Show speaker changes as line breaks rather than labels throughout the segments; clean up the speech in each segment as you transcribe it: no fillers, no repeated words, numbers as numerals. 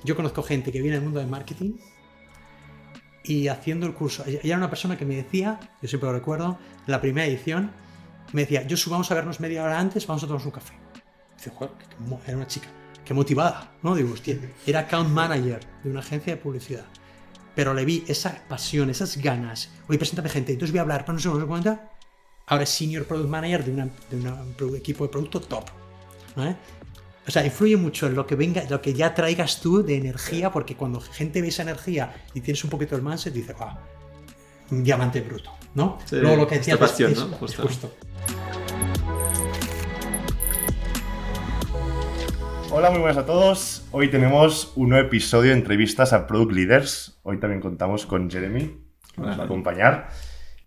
yo conozco gente que viene del mundo del marketing y haciendo el curso, y era una persona que me decía, yo siempre lo recuerdo, en la primera edición, me decía, Josu, vamos a vernos media hora antes, vamos a tomarnos un café. Dice, joder, era una chica, qué motivada, ¿no? Digo, hostia, era account manager de una agencia de publicidad. Pero le vi esa pasión, esas ganas. Oye, preséntame gente, entonces voy a hablar, pero no se cuenta. Ahora es Senior Product Manager de un equipo de producto top, ¿vale? O sea, influye mucho en lo que venga, lo que ya traigas tú de energía, porque cuando gente ve esa energía y tienes un poquito el mindset, dice, un diamante bruto, ¿no?
Sí,
luego lo que decías
pasión,
es,
¿no?
justo.
Hola, muy buenas a todos. Hoy tenemos un nuevo episodio de entrevistas a Product Leaders. Hoy también contamos con Jeremy, que nos va a acompañar.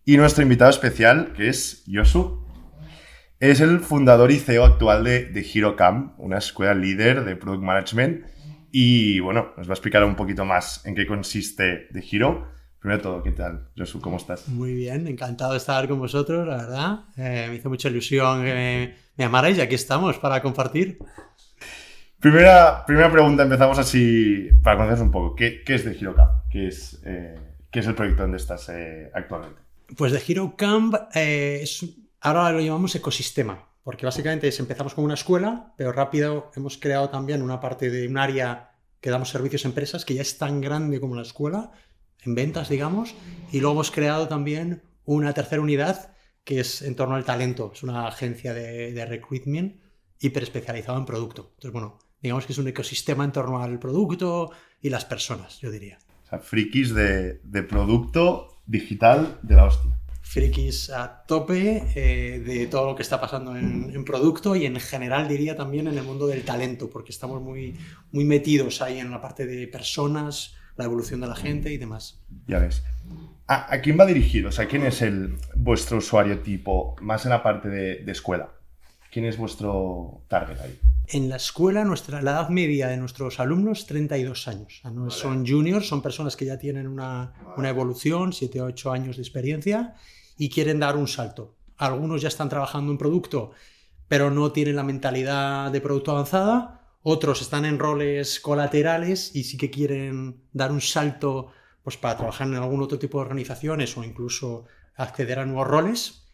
Y nuestro invitado especial, que es Josu. Es el fundador y CEO actual de HeroCamp, una escuela líder de Product Management. Y bueno, nos va a explicar un poquito más en qué consiste The Hero. Primero de todo, ¿qué tal, Josu? ¿Cómo estás?
Muy bien, encantado de estar con vosotros, la verdad. Me hizo mucha ilusión que me llamarais y aquí estamos para compartir.
Primera pregunta, empezamos así para conocer un poco. ¿Qué es The HeroCamp? ¿Qué es el proyecto donde estás actualmente?
Pues The HeroCamp ahora lo llamamos ecosistema, porque básicamente empezamos como una escuela, pero rápido hemos creado también una parte de un área que damos servicios a empresas que ya es tan grande como la escuela, en ventas, digamos, y luego hemos creado también una tercera unidad que es en torno al talento. Es una agencia de recruitment hiper especializada en producto. Entonces, bueno, digamos que es un ecosistema en torno al producto y las personas, yo diría.
O sea, frikis de producto digital de la hostia.
Frikis a tope de todo lo que está pasando en producto y en general diría también en el mundo del talento, porque estamos muy metidos ahí en la parte de personas, la evolución de la gente y demás.
Ya ves. ¿A quién va dirigido? O sea, ¿quién es vuestro usuario tipo, más en la parte de escuela? ¿Quién es vuestro target ahí?
En la escuela, la edad media de nuestros alumnos es 32 años. O sea, no son juniors, son personas que ya tienen una evolución, 7 o 8 años de experiencia y quieren dar un salto. Algunos ya están trabajando en producto, pero no tienen la mentalidad de producto avanzada. Otros están en roles colaterales y sí que quieren dar un salto pues, para trabajar en algún otro tipo de organizaciones o incluso acceder a nuevos roles.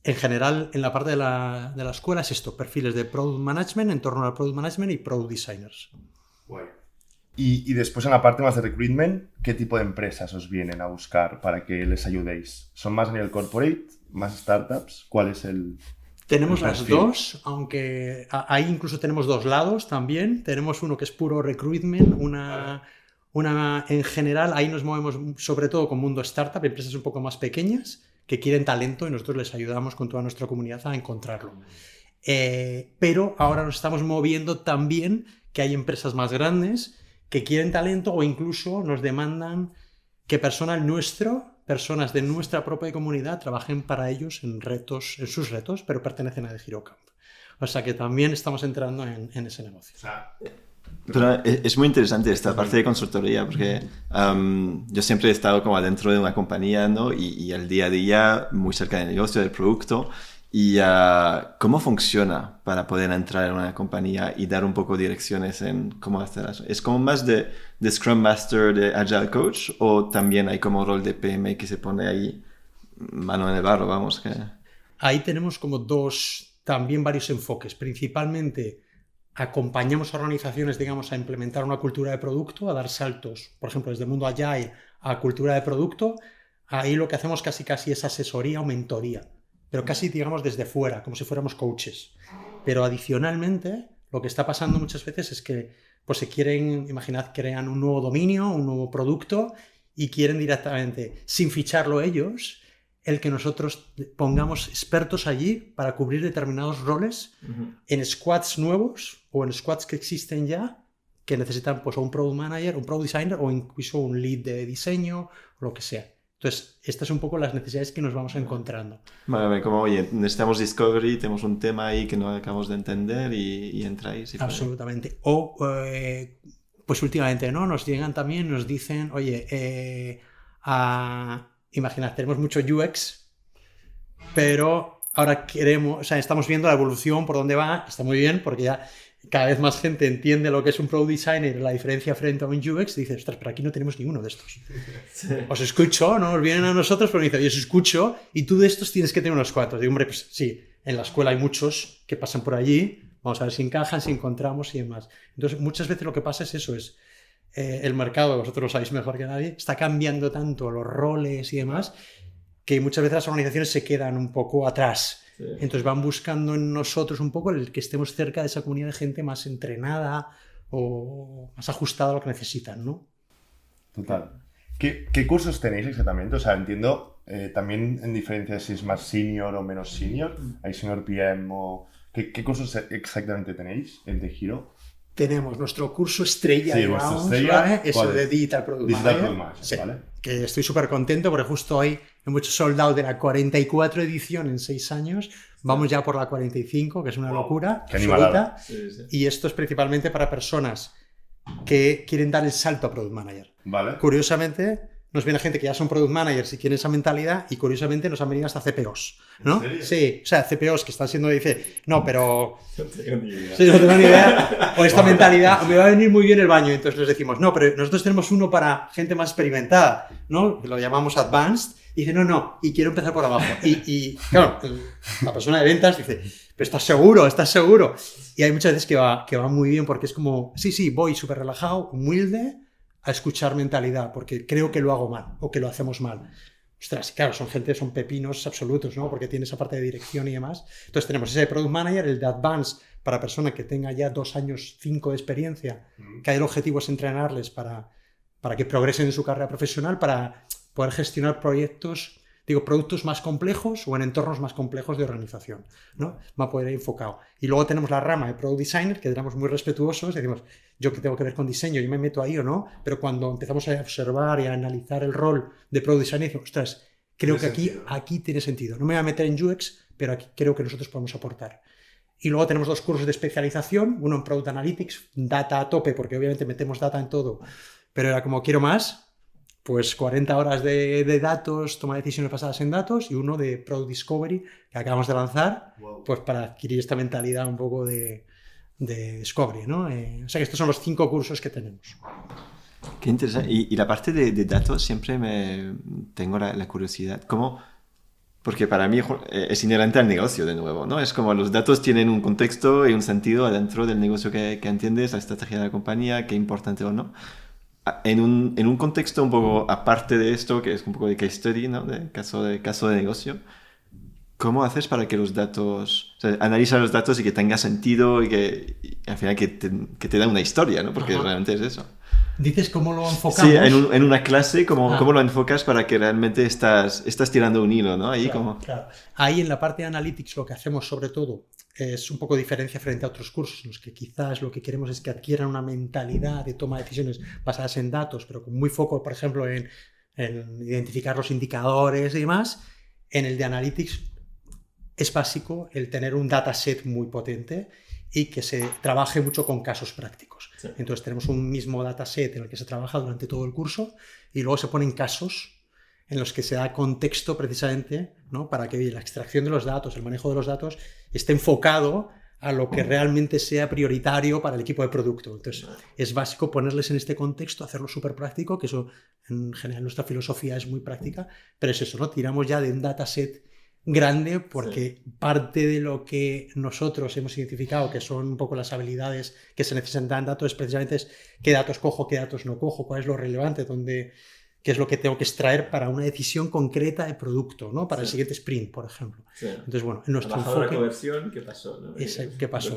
En general, en la parte de la escuela es esto, perfiles de Product Management, en torno al Product Management y Product Designers.
Bueno. Y después en la parte más de recruitment, ¿qué tipo de empresas os vienen a buscar para que les ayudéis? ¿Son más a nivel corporate, más startups? ¿Cuál es el...?
Tenemos las dos, aunque ahí incluso tenemos dos lados también. Tenemos uno que es puro recruitment, en general ahí nos movemos sobre todo con mundo startup, empresas un poco más pequeñas que quieren talento y nosotros les ayudamos con toda nuestra comunidad a encontrarlo. Pero ahora nos estamos moviendo también que hay empresas más grandes que quieren talento o incluso nos demandan que personas de nuestra propia comunidad trabajen para ellos en sus retos, pero pertenecen a The HeroCamp. O sea que también estamos entrando en ese negocio.
Pero es muy interesante esta parte de consultoría porque yo siempre he estado como adentro de una compañía, ¿no? Y el día a día muy cerca del negocio, del producto. Y ¿cómo funciona para poder entrar en una compañía y dar un poco direcciones en cómo hacer eso? ¿Es como más de Scrum Master, de Agile Coach o también hay como rol de PM que se pone ahí mano en el barro, vamos?
Ahí tenemos como también varios enfoques. Principalmente acompañamos a organizaciones, digamos, a implementar una cultura de producto, a dar saltos, por ejemplo, desde el mundo Agile a cultura de producto. Ahí lo que hacemos casi es asesoría o mentoría, pero casi, digamos, desde fuera, como si fuéramos coaches. Pero adicionalmente, lo que está pasando muchas veces es que pues imaginad, crean un nuevo dominio, un nuevo producto y quieren directamente, sin ficharlo ellos, el que nosotros pongamos expertos allí para cubrir determinados roles en squads nuevos o en squads que existen ya, que necesitan pues, o un product manager, un product designer o incluso un lead de diseño o lo que sea. Entonces, estas son un poco las necesidades que nos vamos encontrando.
Vale, como, oye, necesitamos discovery, tenemos un tema ahí que no acabamos de entender y entráis.
Absolutamente. O, pues últimamente, ¿no? Nos llegan también, nos dicen, oye, imaginad, tenemos mucho UX, pero ahora estamos viendo la evolución por dónde va, está muy bien, porque ya cada vez más gente entiende lo que es un Product Designer, la diferencia frente a un UX, y dices, ostras, pero aquí no tenemos ninguno de estos. Sí. Os escucho, ¿no? Os vienen a nosotros, pero me dicen, yo os escucho, y tú de estos tienes que tener unos cuantos. Digo, hombre, pues sí, en la escuela hay muchos que pasan por allí, vamos a ver si encajan, si encontramos y demás. Entonces, muchas veces lo que pasa es eso, es el mercado, vosotros lo sabéis mejor que nadie, está cambiando tanto los roles y demás, que muchas veces las organizaciones se quedan un poco atrás. Sí. Entonces van buscando en nosotros un poco el que estemos cerca de esa comunidad de gente más entrenada o más ajustada a lo que necesitan, ¿no?
Total. ¿Qué cursos tenéis exactamente? O sea, entiendo también en diferencia si es más senior o menos senior. ¿Hay senior PM o...? ¿Qué cursos exactamente tenéis en The Hero?
Tenemos nuestro curso estrella,
sí,
digamos,
estrella,
¿vale? Es el de Digital Product Manager.
Sí, ¿vale?
Que estoy súper contento porque justo hoy hemos hecho sold out de la 44 edición en 6 años. Vamos ya por la 45, que es una locura absoluta. Sí. Y esto es principalmente para personas que quieren dar el salto a Product Manager.
Vale.
Curiosamente, nos viene gente que ya son Product Managers y quieren esa mentalidad, y curiosamente nos han venido hasta CPOs, ¿no?
¿En serio?
Sí, o sea, CPOs que están siendo, dice, no, pero...
No tengo ni idea.
Sí, no tengo ni idea. O esta mentalidad, me va a venir muy bien el baño. Entonces les decimos, no, pero nosotros tenemos uno para gente más experimentada, ¿no? Lo llamamos Advanced. Y dice, no, y quiero empezar por abajo. Y claro, la persona de ventas dice, pero ¿estás seguro? ¿Estás seguro? Y hay muchas veces que va muy bien porque es como, sí, voy súper relajado, humilde, a escuchar mentalidad, porque creo que lo hago mal o que lo hacemos mal. Ostras, claro, son pepinos absolutos, ¿no? Porque tiene esa parte de dirección y demás. Entonces tenemos ese de Product Manager, el de Advanced, para persona que tenga ya 2 años, 5 de experiencia, que el objetivo es entrenarles para que progresen en su carrera profesional, para poder gestionar productos más complejos o en entornos más complejos de organización, ¿no? Va a poder ir enfocado. Y luego tenemos la rama de Product Designer, que éramos muy respetuosos, decimos, yo que tengo que ver con diseño, yo me meto ahí o no, pero cuando empezamos a observar y a analizar el rol de Product Designer, decimos, ostras, creo que aquí tiene sentido. No me voy a meter en UX, pero aquí creo que nosotros podemos aportar. Y luego tenemos 2 cursos de especialización, uno en Product Analytics, data a tope, porque obviamente metemos data en todo, pero era como quiero más, pues 40 horas de datos, toma de decisiones basadas en datos, y uno de Product Discovery, que acabamos de lanzar, pues para adquirir esta mentalidad un poco de Discovery, ¿no? O sea que estos son los 5 cursos que tenemos.
Qué interesante. Y la parte de datos siempre tengo la curiosidad. ¿Cómo? Porque para mí es inherente al negocio de nuevo, ¿no? Es como los datos tienen un contexto y un sentido adentro del negocio que entiendes, la estrategia de la compañía, qué importante o no. En un contexto un poco aparte de esto, que es un poco de case study, ¿no? De caso de negocio, ¿cómo haces para que los datos, o sea, analiza los datos y que tenga sentido y al final que te da una historia, ¿no? Porque realmente es eso.
¿Dices cómo lo enfocamos?
Sí, en una clase, ¿cómo lo enfocas para que realmente estás tirando un hilo, ¿no? Ahí
claro. Ahí en la parte de Analytics lo que hacemos sobre todo es un poco diferencia frente a otros cursos en los que quizás lo que queremos es que adquieran una mentalidad de toma de decisiones basadas en datos, pero con muy foco, por ejemplo, en identificar los indicadores y demás. En el de Analytics es básico el tener un dataset muy potente y que se trabaje mucho con casos prácticos. Sí. Entonces tenemos un mismo dataset en el que se trabaja durante todo el curso y luego se ponen casos en los que se da contexto precisamente, ¿no? Para que la extracción de los datos, el manejo de los datos esté enfocado a lo que realmente sea prioritario para el equipo de producto. Entonces es básico ponerles en este contexto, hacerlo súper práctico, que eso en general nuestra filosofía es muy práctica, pero es eso, ¿no? Tiramos ya de un dataset grande porque parte de lo que nosotros hemos identificado que son un poco las habilidades que se necesitan en datos es precisamente qué datos cojo, qué datos no cojo, cuál es lo relevante, qué es lo que tengo que extraer para una decisión concreta de producto, ¿no? Para el siguiente sprint, por ejemplo. Sí. Entonces, bueno, en nuestro enfoque...
la conversión, ¿qué pasó? ¿No?
¿Qué pasó?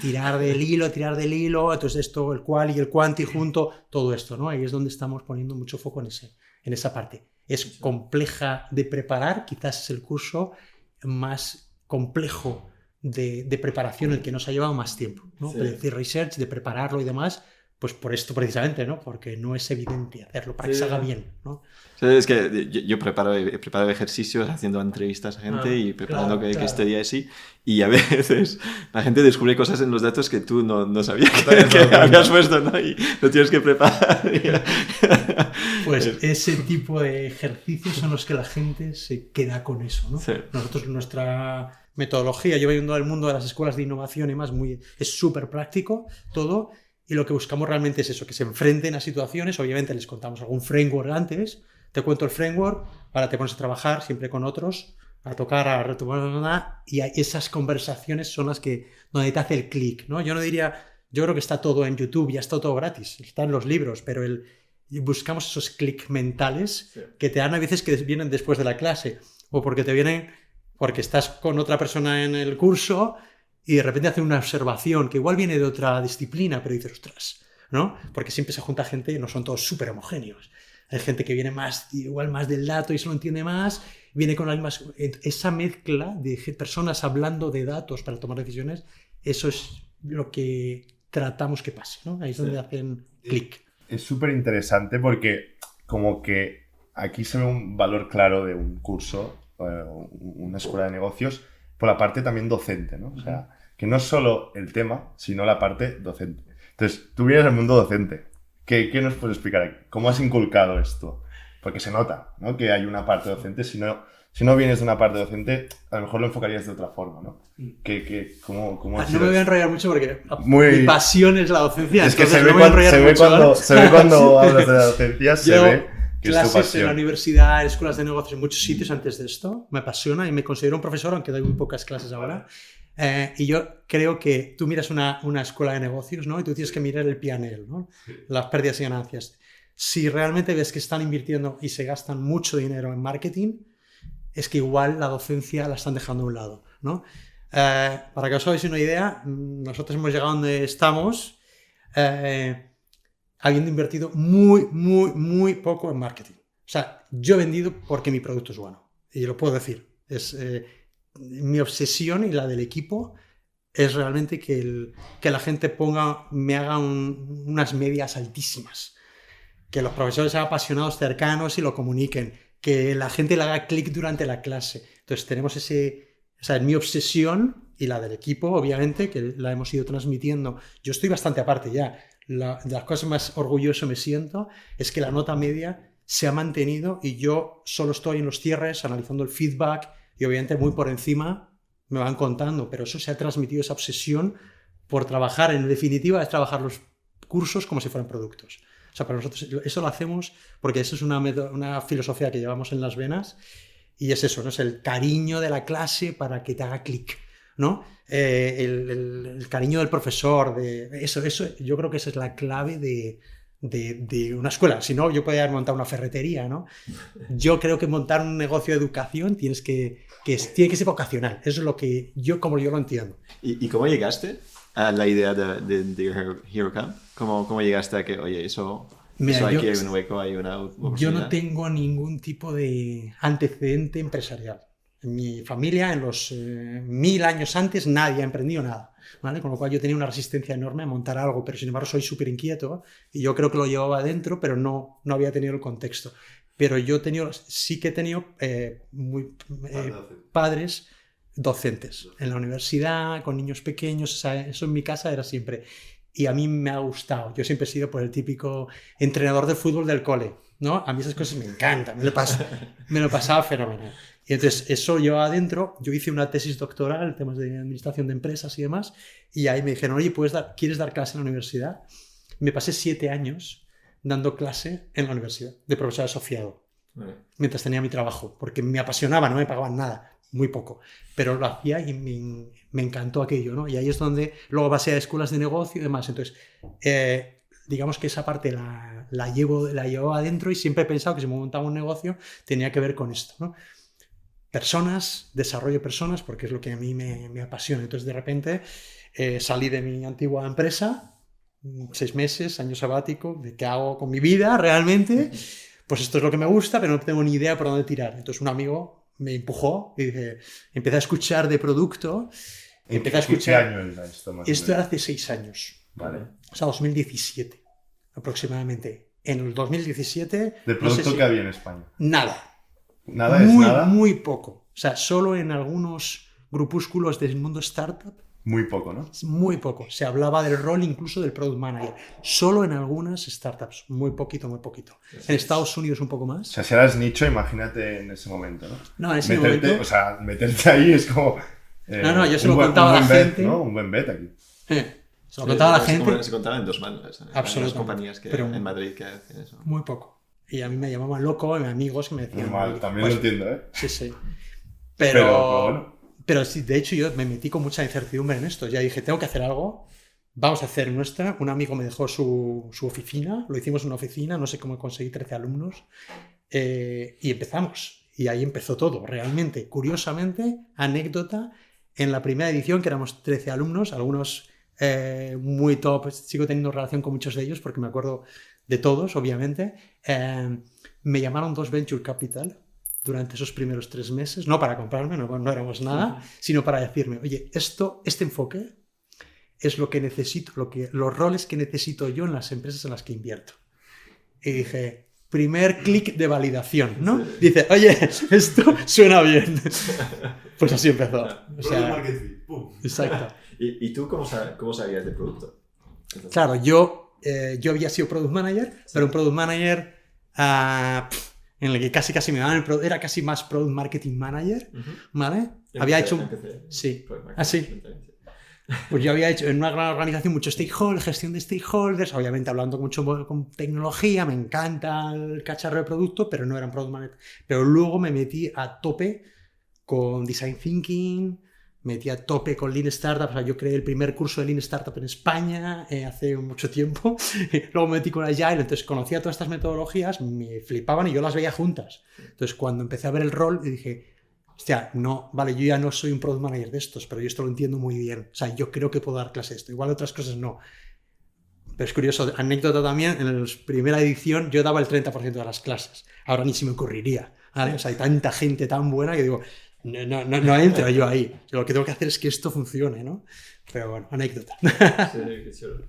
Tirar del hilo, entonces esto, el qual y el quanti junto, todo esto, ¿no? Ahí es donde estamos poniendo mucho foco en esa parte. Es compleja de preparar, quizás es el curso más complejo de preparación, el que nos ha llevado más tiempo, ¿no? Sí. De decir research, de prepararlo y demás, pues por esto precisamente, ¿no? Porque no es evidente hacerlo para que se haga bien, ¿no?
Sí, es que yo he preparado ejercicios haciendo entrevistas a gente y preparando que este día así, y a veces la gente descubre cosas en los datos que tú no sabías que habías puesto, ¿no? Y lo tienes que preparar.
Pues ese tipo de ejercicios son los que la gente se queda con eso, ¿no? Sí. Nosotros metodología. Yo vengo del mundo de las escuelas de innovación y más, es súper práctico todo. Y lo que buscamos realmente es eso, que se enfrenten a situaciones. Obviamente les contamos algún framework antes. Te cuento el framework, ahora te pones a trabajar siempre con otros, a tocar, a retomar, y esas conversaciones son las que donde te hace el clic, ¿no? Yo creo que está todo en YouTube, ya está todo gratis, están los libros, pero buscamos esos clics mentales que te dan a veces que vienen después de la clase, o porque te vienen porque estás con otra persona en el curso y de repente hace una observación que igual viene de otra disciplina, pero dices, ostras, ¿no? Porque siempre se junta gente y no son todos súper homogéneos. Hay gente que viene igual más del dato y se lo entiende más, viene con las mismas... Esa mezcla de personas hablando de datos para tomar decisiones, eso es lo que tratamos que pase, ¿no? Ahí es donde hacen clic.
Es súper interesante porque como que aquí se ve un valor claro de un curso, una escuela de negocios, por la parte también docente, ¿no? O sea, que no es solo el tema, sino la parte docente. Entonces, tú vienes del mundo docente. ¿Qué nos puedes explicar? ¿Cómo has inculcado esto? Porque se nota, ¿no? Que hay una parte docente. Si no vienes de una parte docente, a lo mejor lo enfocarías de otra forma, ¿no? ¿Cómo
no me voy a enrollar mucho porque mi pasión es la docencia.
Es que se ve cuando hablas de la docencia, se ve que es tu pasión.
Clases en la universidad, en escuelas de negocios, en muchos sitios antes de esto. Me apasiona y me considero un profesor, aunque doy muy pocas clases ahora. Y yo creo que tú miras una escuela de negocios, ¿no? Y tú tienes que mirar el P&L, ¿no? Las pérdidas y ganancias. Si realmente ves que están invirtiendo y se gastan mucho dinero en marketing, es que igual la docencia la están dejando a un lado, ¿no? Para que os hagáis una idea, nosotros hemos llegado donde estamos habiendo invertido muy poco en marketing. O sea, yo he vendido porque mi producto es bueno. Y lo puedo decir. Mi obsesión y la del equipo es realmente que la gente me haga unas medias altísimas, que los profesores sean apasionados, cercanos y lo comuniquen, que la gente le haga clic durante la clase. Entonces tenemos mi obsesión y la del equipo, obviamente, que la hemos ido transmitiendo. Yo estoy bastante aparte ya. De las cosas más orgulloso me siento es que la nota media se ha mantenido y yo solo estoy en los cierres analizando el feedback. Y obviamente muy por encima me van contando, pero eso se ha transmitido, esa obsesión por trabajar, en definitiva, es trabajar los cursos como si fueran productos. O sea, para nosotros eso lo hacemos porque eso es una filosofía que llevamos en las venas y es eso, ¿no? Es el cariño de la clase para que te haga clic, ¿no? El cariño del profesor, eso, yo creo que esa es la clave de una escuela. Si no, yo podría montar una ferretería, ¿no? Yo creo que montar un negocio de educación tiene que ser vocacional. Eso es como yo lo entiendo.
¿Y cómo llegaste a la idea de Hero Camp? ¿Cómo llegaste a que, oye, eso aquí hay un hueco, hay una oportunidad?
Yo no tengo ningún tipo de antecedente empresarial. En mi familia, en los 1000 años antes, nadie ha emprendido nada, ¿vale? Con lo cual yo tenía una resistencia enorme a montar algo, pero sin embargo soy súper inquieto y yo creo que lo llevaba adentro, pero no había tenido el contexto. Pero sí que he tenido padres docentes en la universidad, con niños pequeños, o sea, eso en mi casa era siempre. Y a mí me ha gustado. Yo siempre he sido el típico entrenador de fútbol del cole, ¿no? A mí esas cosas me encantan, me lo pasaba fenomenal. Y entonces eso yo adentro, yo hice una tesis doctoral, temas de administración de empresas y demás, y ahí me dijeron, oye, ¿quieres dar clase en la universidad? Me pasé 7 años dando clase en la universidad, de profesor asociado, mientras tenía mi trabajo, porque me apasionaba, no me pagaban nada, muy poco, pero lo hacía y me encantó aquello, ¿no? Y ahí es donde luego pasé a escuelas de negocio y demás. Entonces, digamos que esa parte la llevo adentro y siempre he pensado que si me montaba un negocio tenía que ver con esto, ¿no? Personas, desarrollo de personas, porque es lo que a mí me apasiona. Entonces, de repente, salí de mi antigua empresa, 6 meses, año sabático, de qué hago con mi vida realmente. Pues esto es lo que me gusta, pero no tengo ni idea por dónde tirar. Entonces, un amigo me empujó y dije, empecé a escuchar de producto.
Empecé a escuchar. ¿Qué año era esto?
Esto era hace 6 años.
Vale.
O sea, 2017, aproximadamente. En el 2017...
¿De producto que había en España?
Nada.
¿Nada es nada?
Muy poco. O sea, solo en algunos grupúsculos del mundo startup.
Muy poco, ¿no?
Muy poco. Se hablaba del rol incluso del product manager. Solo en algunas startups. Muy poquito. En Estados Unidos un poco más.
O sea, si eras nicho, imagínate en ese momento, ¿no?
No, en ese momento...
O sea, meterte ahí es como...
No, yo se lo contaba a la gente.
¿No? Un buen bet aquí.
Se lo contaba a la gente.
Se contaba en 2 manos.
Absolutamente.
Hay compañías en Madrid que hacen eso.
Muy poco. Y a mí me llamaban loco, mis amigos que me decían...
Normal, también
pues,
lo entiendo, ¿eh?
Sí.
Pero bueno.
Pero sí, de hecho yo me metí con mucha incertidumbre en esto. Ya dije, tengo que hacer algo, vamos a hacer nuestra. Un amigo me dejó su oficina, lo hicimos en una oficina, no sé cómo conseguí 13 alumnos. Y empezamos. Y ahí empezó todo, realmente. Curiosamente, anécdota, en la primera edición, que éramos 13 alumnos, algunos muy top, sigo teniendo relación con muchos de ellos porque me acuerdo de todos, obviamente. Me llamaron 2 Venture Capital durante esos primeros 3 meses, no para comprarme, no éramos nada, sino para decirme, oye, este enfoque es lo que necesito, los roles que necesito yo en las empresas en las que invierto. Y dije, primer clic de validación, ¿no? Sí. Dice, oye, esto suena bien. Pues así empezó. O sea, exacto.
¿Y tú cómo sabías de producto? Entonces,
claro, yo había sido Product Manager, pero un Product Manager en el que casi me daban era casi más Product Marketing Manager, ¿vale? Había hecho... Sí. Sí. Pues yo había hecho en una gran organización mucho stakeholders, gestión de stakeholders, obviamente hablando mucho con tecnología, me encanta el cacharro de producto, pero no era un Product Manager. Pero luego me metí a tope con Design Thinking, metí a tope con Lean Startup, o sea, yo creé el primer curso de Lean Startup en España hace mucho tiempo, luego me metí con Agile, entonces conocía todas estas metodologías, me flipaban y yo las veía juntas. Entonces cuando empecé a ver el rol, dije, hostia, no, vale, yo ya no soy un Product Manager de estos, pero yo esto lo entiendo muy bien, o sea, yo creo que puedo dar clase de esto, igual otras cosas no. Pero es curioso, anécdota también, en la primera edición yo daba el 30% de las clases, ahora ni se me ocurriría, ¿vale? O sea, hay tanta gente tan buena que digo, no entro yo ahí. Yo lo que tengo que hacer es que esto funcione, ¿no? Pero bueno, anécdota.
Sí, qué chulo.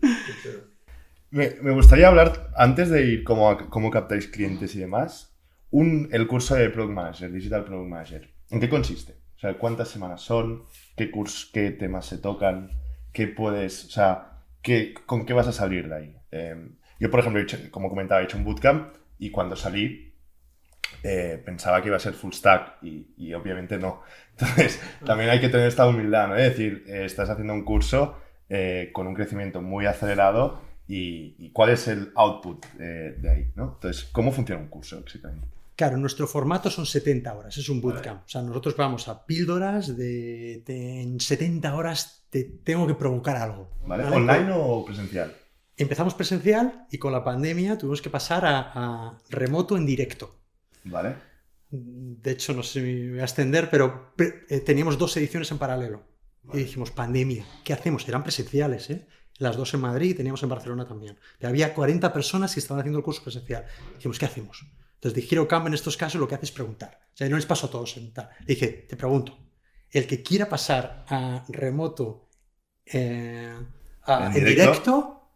Me gustaría hablar, antes de ir cómo captáis clientes y demás, el curso de Product Manager, Digital Product Manager. ¿En qué consiste? O sea, ¿cuántas semanas son? ¿Qué temas se tocan? ¿Qué puedes, o sea, con qué vas a salir de ahí? Yo, por ejemplo, como comentaba, he hecho un bootcamp y cuando salí pensaba que iba a ser full stack y obviamente no. Entonces, también hay que tener esta humildad, ¿no? Es decir, estás haciendo un curso con un crecimiento muy acelerado y ¿cuál es el output de ahí, ¿no? Entonces, ¿cómo funciona un curso exactamente?
Claro, nuestro formato son 70 horas, es un bootcamp. O sea, nosotros vamos a píldoras en 70 horas te tengo que provocar algo.
¿Vale? ¿Online o presencial?
Empezamos presencial y con la pandemia tuvimos que pasar a remoto en directo.
Vale.
De hecho, no sé si me voy a extender, pero teníamos 2 ediciones en paralelo. Vale. Y dijimos, pandemia, ¿qué hacemos? Eran presenciales, ¿eh? Las 2 en Madrid y teníamos en Barcelona también. Pero había 40 personas que estaban haciendo el curso presencial. Dijimos, ¿qué hacemos? Entonces, de HeroCamp en estos casos lo que hace es preguntar. O sea, no les paso a todos en tal. Le dije, te pregunto, el que quiera pasar a remoto en directo,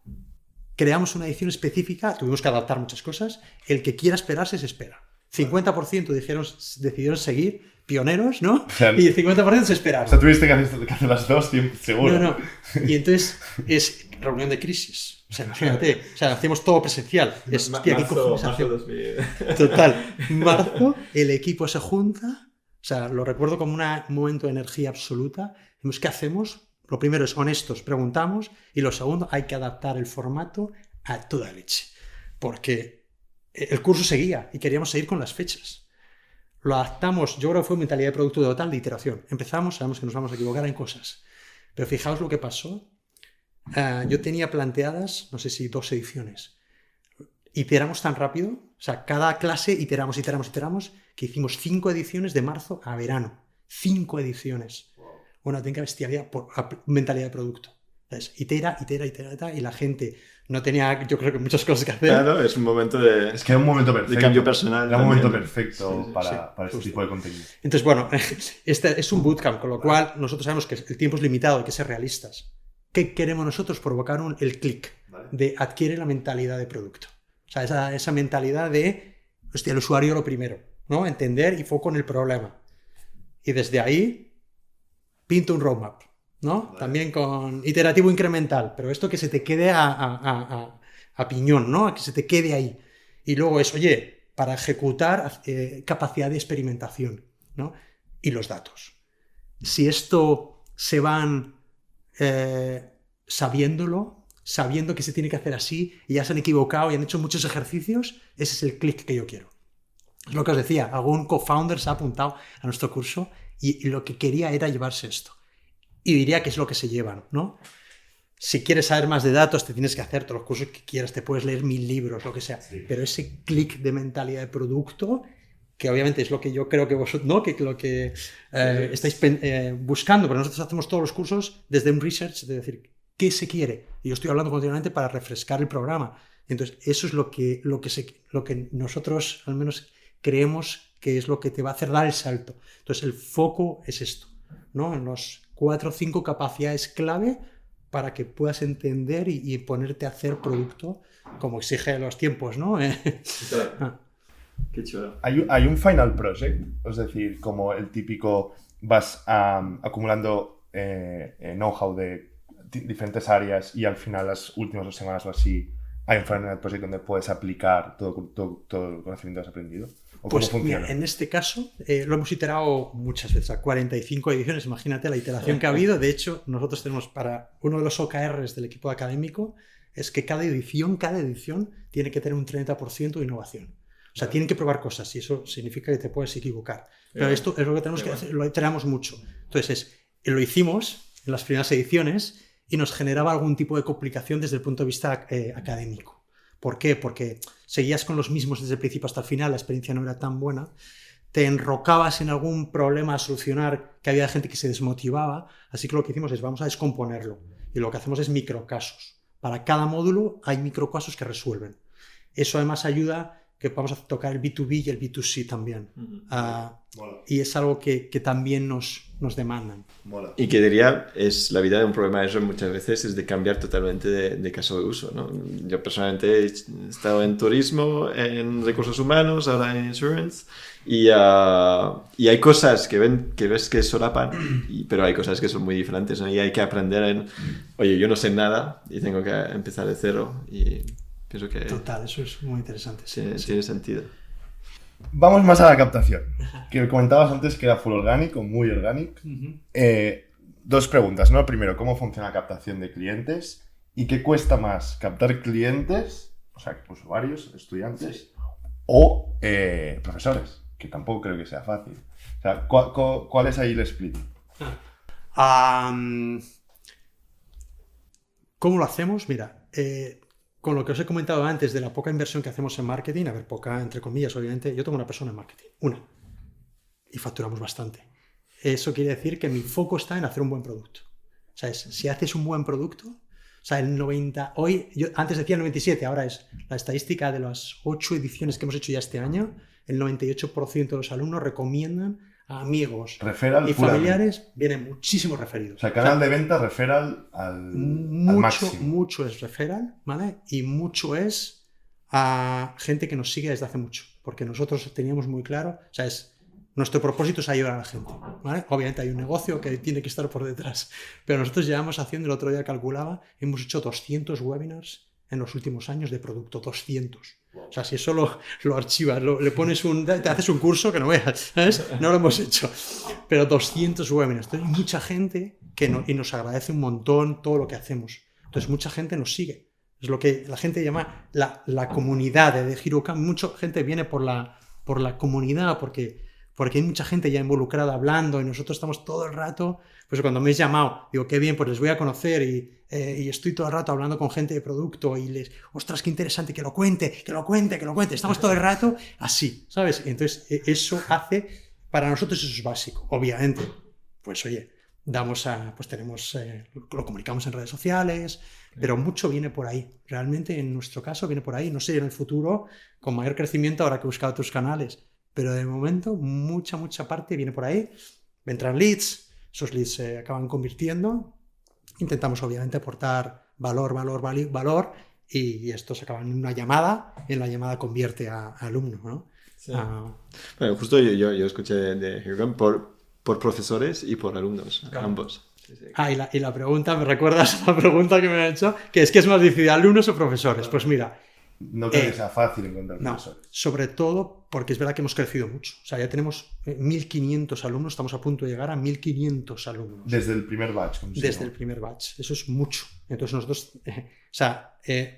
creamos una edición específica, tuvimos que adaptar muchas cosas, el que quiera esperarse se espera. 50% decidieron seguir, pioneros, ¿no? O sea, y el 50% se esperaron.
O sea, tuviste que hacer las 2, seguro.
No. Y entonces es reunión de crisis. O sea, imagínate, o sea, hacemos todo presencial.
Marzo 2000.
Total. Marzo, el equipo se junta, o sea, lo recuerdo como un momento de energía absoluta. Decimos, ¿qué hacemos? Lo primero es honestos, preguntamos, y lo segundo, hay que adaptar el formato a toda leche. Porque el curso seguía y queríamos seguir con las fechas. Lo adaptamos, yo creo que fue mentalidad de producto total de iteración. Empezamos, sabemos que nos vamos a equivocar en cosas. Pero fijaos lo que pasó. Yo tenía planteadas, no sé si 2 ediciones. Iteramos tan rápido, o sea, cada clase iteramos, que hicimos 5 ediciones de marzo a verano. 5 ediciones. Una auténtica bestialidad por mentalidad de producto. Entonces, itera, y la gente no tenía, yo creo que muchas cosas que hacer.
Claro, es un momento de...
Es que era un momento perfecto.
De cambio personal.
Era un momento perfecto para este tipo de contenido.
Entonces, bueno, este es un bootcamp, con lo cual nosotros sabemos que el tiempo es limitado, hay que ser realistas. ¿Qué queremos nosotros? Provocar el clic de adquiere la mentalidad de producto. O sea, esa mentalidad de, hostia, el usuario lo primero, ¿no? Entender y foco en el problema. Y desde ahí, pinto un roadmap, ¿no? Vale. También con iterativo incremental, pero esto que se te quede a piñón, ¿no? Que se te quede ahí. Y luego es, oye, para ejecutar capacidad de experimentación, ¿no? Y los datos. si esto se van sabiendo que se tiene que hacer así y ya se han equivocado y han hecho muchos ejercicios, ese es el clic que yo quiero. Es lo que os decía, algún co-founder se ha apuntado a nuestro curso y lo que quería era llevarse esto. Y diría que es lo que se llevan, ¿no? Si quieres saber más de datos, te tienes que hacer todos los cursos que quieras, te puedes leer 1000 libros, lo que sea. Sí. Pero ese clic de mentalidad de producto, que obviamente es lo que yo creo que vosotros, ¿no? Que lo que estáis buscando, pero nosotros hacemos todos los cursos desde un research, de decir, ¿qué se quiere? Y yo estoy hablando continuamente para refrescar el programa. Entonces, eso es lo que nosotros, al menos, creemos que es lo que te va a hacer dar el salto. Entonces, el foco es esto, ¿no? En los 4 o 5 capacidades clave para que puedas entender y ponerte a hacer producto como exige los tiempos, ¿no?
Qué chulo.
Hay un final project, es decir, como el típico vas acumulando know-how de diferentes áreas y al final las últimas 2 semanas o así hay un final project donde puedes aplicar todo el conocimiento que has aprendido. ¿O
pues
cómo funciona?
Mira, en este caso lo hemos iterado muchas veces, a 45 ediciones, imagínate la iteración que ha habido. De hecho, nosotros tenemos para uno de los OKRs del equipo académico es que cada edición tiene que tener un 30% de innovación. O sea, tienen que probar cosas y eso significa que te puedes equivocar. Pero esto es lo que tenemos que hacer, lo iteramos mucho. Entonces, lo hicimos en las primeras ediciones y nos generaba algún tipo de complicación desde el punto de vista académico. ¿Por qué? Porque seguías con los mismos desde el principio hasta el final, la experiencia no era tan buena, te enrocabas en algún problema a solucionar, que había gente que se desmotivaba, así que lo que hicimos es vamos a descomponerlo y lo que hacemos es microcasos. Para cada módulo hay microcasos que resuelven. Eso además ayuda que vamos a tocar el B2B y el B2C también. Y es algo que también nos demandan.
Mola. Y que diría, es la vida de un programa de muchas veces es de cambiar totalmente de caso de uso, ¿no? Yo personalmente he estado en turismo, en recursos humanos, ahora en insurance, y hay cosas que ves que solapan, pero hay cosas que son muy diferentes, ¿no? Y hay que aprender oye, yo no sé nada y tengo que empezar de cero y... pienso que
total, eso es muy interesante. Sí.
Tiene sentido.
Vamos más a la captación, que comentabas antes que era full orgánico, muy orgánico. 2 preguntas, ¿no? Primero, ¿cómo funciona la captación de clientes? ¿Y qué cuesta más? ¿Captar clientes, o sea, usuarios, estudiantes, o profesores? Que tampoco creo que sea fácil. O sea, ¿cuál es ahí el split?
¿Cómo lo hacemos? Mira, con lo que os he comentado antes de la poca inversión que hacemos en marketing, a ver, poca entre comillas, obviamente, yo tengo una persona en marketing, y facturamos bastante. Eso quiere decir que mi foco está en hacer un buen producto. O sea, si haces un buen producto, o sea, el 90, hoy, yo antes decía el 97, ahora es la estadística de las 8 ediciones que hemos hecho ya este año, el 98% de los alumnos recomiendan a amigos y familiares, vienen muchísimos referidos.
O sea, canal de venta referral al máximo.
Mucho es referral, ¿vale? Y mucho es a gente que nos sigue desde hace mucho, porque nosotros teníamos muy claro, o sea, nuestro propósito es ayudar a la gente, ¿vale? Obviamente hay un negocio que tiene que estar por detrás, pero nosotros llevamos haciendo, el otro día calculaba, hemos hecho 200 webinars en los últimos años de producto, 200. O sea, si eso lo archivas, le pones te haces un curso que no veas, ¿sabes? No lo hemos hecho. Pero 200 webinars. Entonces, hay mucha gente y nos agradece un montón todo lo que hacemos. Entonces, mucha gente nos sigue. Es lo que la gente llama la comunidad de Hirocam. Mucha gente viene por la comunidad, porque hay mucha gente ya involucrada hablando y nosotros estamos todo el rato. Pues cuando me has llamado, digo, qué bien, pues les voy a conocer y estoy todo el rato hablando con gente de producto y ostras, qué interesante, que lo cuente. Estamos todo el rato así, ¿sabes? Entonces, eso para nosotros eso es básico. Obviamente, pues oye, lo comunicamos en redes sociales, pero mucho viene por ahí. Realmente, en nuestro caso, viene por ahí. No sé, en el futuro, con mayor crecimiento, habrá que buscar otros canales. Pero de momento, mucha parte viene por ahí. Vendrán leads. Esos leads se acaban convirtiendo. Intentamos, obviamente, aportar valor y esto se acaba en una llamada y en la llamada convierte a alumno, ¿no?
Sí. Bueno, justo yo escuché de Hirocam por profesores y por alumnos, claro. Ambos. Sí.
Y la pregunta, ¿me recuerdas la pregunta que me han hecho? Que es más difícil, ¿alumnos o profesores? Pues mira,
No creo que sea fácil encontrar profesores.
Sobre todo porque es verdad que hemos crecido mucho. O sea, ya tenemos 1.500 alumnos, estamos a punto de llegar a 1.500 alumnos.
Desde el primer batch.
Desde el primer batch. Eso es mucho. Entonces nosotros,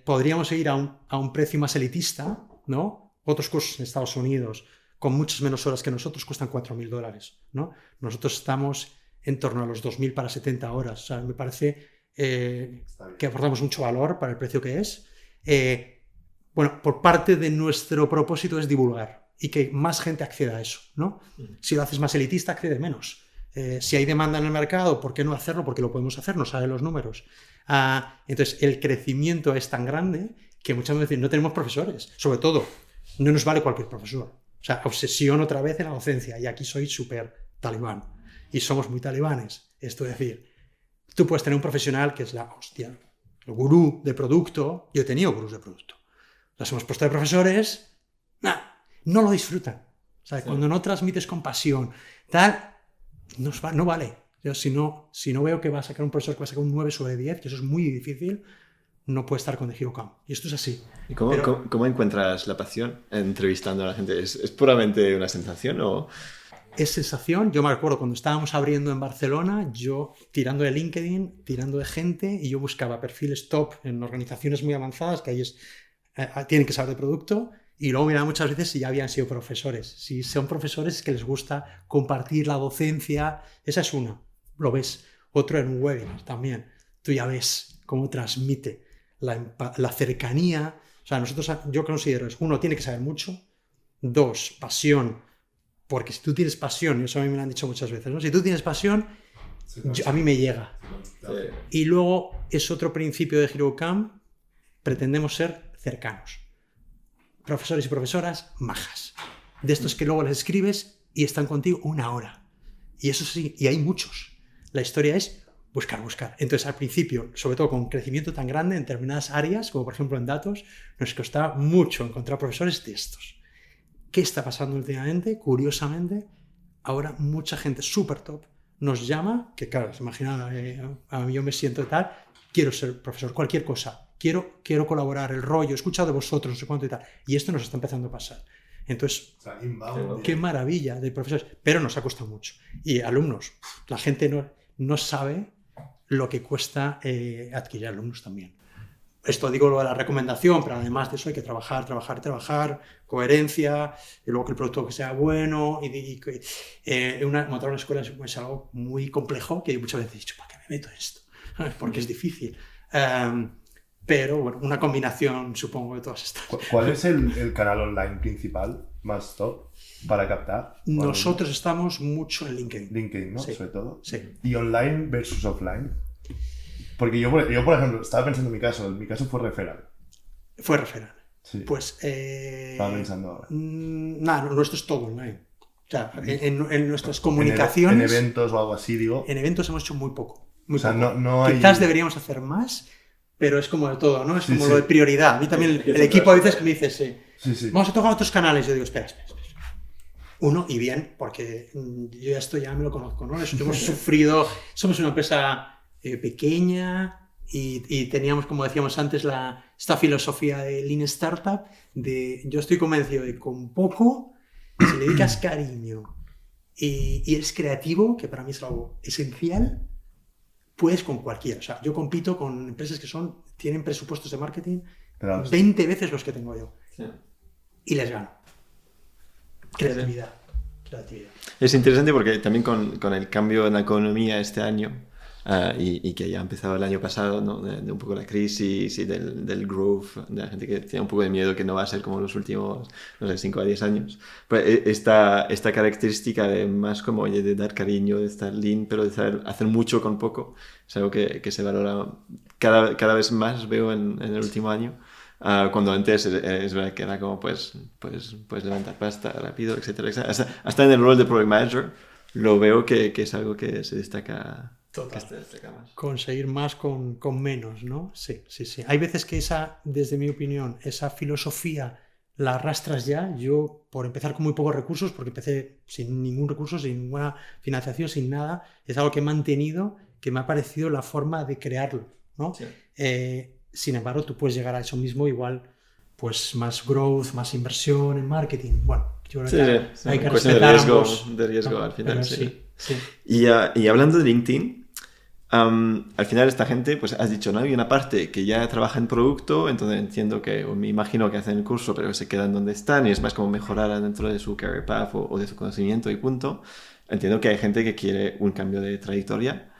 podríamos ir a un precio más elitista, ¿no? Otros cursos en Estados Unidos con muchas menos horas que nosotros cuestan $4.000, ¿no? Nosotros estamos en torno a los 2.000 para 70 horas. O sea, me parece que aportamos mucho valor para el precio que es. Bueno, por parte de nuestro propósito es divulgar y que más gente acceda a eso, ¿no? Si lo haces más elitista, accede menos. Si hay demanda en el mercado, ¿por qué no hacerlo? Porque lo podemos hacer, nos salen los números. Entonces, el crecimiento es tan grande que muchas veces no tenemos profesores. Sobre todo, no nos vale cualquier profesor. O sea, obsesión otra vez en la docencia. Y aquí soy súper talibán. Y somos muy talibanes. Esto es decir, tú puedes tener un profesional que es la hostia, el gurú de producto. Yo he tenido gurús de producto. Los hemos puesto de profesores, no lo disfrutan. O sea, cuando no transmites con pasión, tal, no vale. Yo, si no veo que va a sacar un profesor que va a sacar un 9 sobre 10, que eso es muy difícil, no puede estar con The Hero Camp. Y esto es así.
¿Y cómo encuentras la pasión entrevistando a la gente? ¿Es puramente una sensación o...?
Es sensación. Yo me acuerdo cuando estábamos abriendo en Barcelona, yo tirando de LinkedIn, tirando de gente, y yo buscaba perfiles top en organizaciones muy avanzadas, que ahí tienen que saber de producto, y luego miraba muchas veces si ya habían sido profesores. Si son profesores que les gusta compartir la docencia, esa es una, lo ves. Otro en un webinar también. Tú ya ves cómo transmite la cercanía. O sea, yo considero es, uno, tiene que saber mucho. Dos, pasión. Porque si tú tienes pasión, y eso a mí me lo han dicho muchas veces, ¿no? Si tú tienes pasión, a mí me llega. Y luego es otro principio de Hero Camp, pretendemos ser cercanos. Profesores y profesoras majas. De estos que luego les escribes y están contigo una hora. Y eso sí, y hay muchos. La historia es buscar. Entonces, al principio, sobre todo con crecimiento tan grande en determinadas áreas, como por ejemplo en datos, nos costaba mucho encontrar profesores de estos. ¿Qué está pasando últimamente? Curiosamente, ahora mucha gente súper top nos llama, que claro, se imagina, yo me siento tal, quiero ser profesor, cualquier cosa, quiero colaborar, el rollo, he escuchado de vosotros, no sé cuánto y tal, y esto nos está empezando a pasar. Entonces, qué maravilla de profesores, pero nos ha costado mucho. Y alumnos, la gente no sabe lo que cuesta adquirir alumnos también. Esto digo lo de la recomendación, pero además de eso hay que trabajar, coherencia, y luego que el producto que sea bueno, montar una escuela es algo muy complejo que yo muchas veces he dicho, ¿para qué me meto en esto? Porque es difícil. Pero bueno, una combinación supongo de todas estas.
¿Cuál es el canal online principal más top para captar?
Nosotros estamos mucho en LinkedIn.
LinkedIn, ¿no?
Sí.
Sobre todo.
Sí.
¿Y online versus offline? Porque yo, por ejemplo, estaba pensando en mi caso fue referral.
Fue referral.
Sí.
Pues...
estaba pensando ahora.
Nada, nuestro es todo online. O sea, en nuestras comunicaciones...
En eventos o algo así, digo.
En eventos hemos hecho muy poco.
O sea, no hay...
Quizás deberíamos hacer más, pero es como de todo, ¿no? Es como lo de prioridad. A mí también el equipo a veces me dice, sí. Vamos a tocar otros canales. Yo digo, espera. Uno, y bien, porque yo esto ya me lo conozco, ¿no? Hemos sufrido... Somos una empresa... pequeña y teníamos, como decíamos antes, esta filosofía de Lean Startup, yo estoy convencido de que con poco, si le dedicas cariño y eres creativo, que para mí es algo esencial, puedes con cualquiera. O sea, yo compito con empresas que tienen presupuestos de marketing 20 veces los que tengo yo. Sí. Y les gano. Creatividad.
Es interesante porque también con el cambio en la economía este año, y que ya ha empezado el año pasado, ¿no? de un poco la crisis y del growth, de la gente que tiene un poco de miedo que no va a ser como los últimos, no sé, 5 a 10 años. Pues esta característica de más como de dar cariño, de estar lean, pero de saber hacer mucho con poco, es algo que se valora cada vez más, veo en el último año. Cuando antes es verdad que era como pues levantar pasta rápido, etcétera. Hasta en el rol de Product Manager lo veo que es algo que se destaca.
Conseguir más con menos, ¿no? Sí. Hay veces que desde mi opinión, esa filosofía la arrastras ya. Yo, por empezar con muy pocos recursos, porque empecé sin ningún recurso, sin ninguna financiación, sin nada, es algo que he mantenido, que me ha parecido la forma de crearlo, ¿no? Sí. Sin embargo, tú puedes llegar a eso mismo igual pues más growth, más inversión en marketing. Bueno, yo creo que hay que
cuestión
respetar
de
ambos.
riesgo
¿no?
al final,
Pero
sí.
sí.
Y hablando de LinkedIn, al final esta gente, pues has dicho, ¿no? Hay una parte que ya trabaja en producto, entonces entiendo que, o me imagino que hacen el curso, pero se quedan donde están y es más como mejorar dentro de su career path o de su conocimiento y punto. Entiendo que hay gente que quiere un cambio de trayectoria.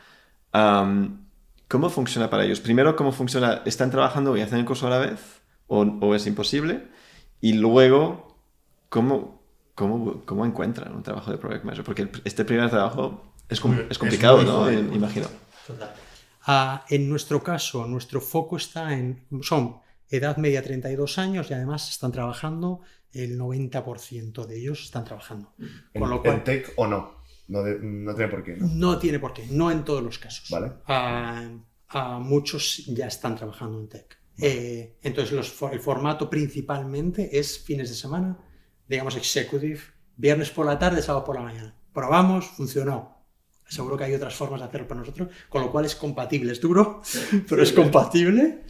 ¿Cómo funciona para ellos? Primero, ¿cómo funciona? ¿Están trabajando y hacen el curso a la vez? ¿O es imposible? Y luego, ¿cómo encuentran un trabajo de Product Manager? Porque este primer trabajo es complicado,
muy
¿no?
jodido.
Imagino.
Total. En nuestro caso, nuestro foco está son edad media 32 años y además están trabajando, el 90% de ellos están trabajando. Con lo cual,
¿En tech o no? No tiene por qué, ¿no?
no tiene por qué, no en todos los casos.
Vale.
Muchos ya están trabajando en tech. Entonces, el formato principalmente es fines de semana, digamos executive, viernes por la tarde, sábado por la mañana. Probamos, funcionó. Seguro que hay otras formas de hacerlo para nosotros, con lo cual es compatible. Es duro, pero es compatible.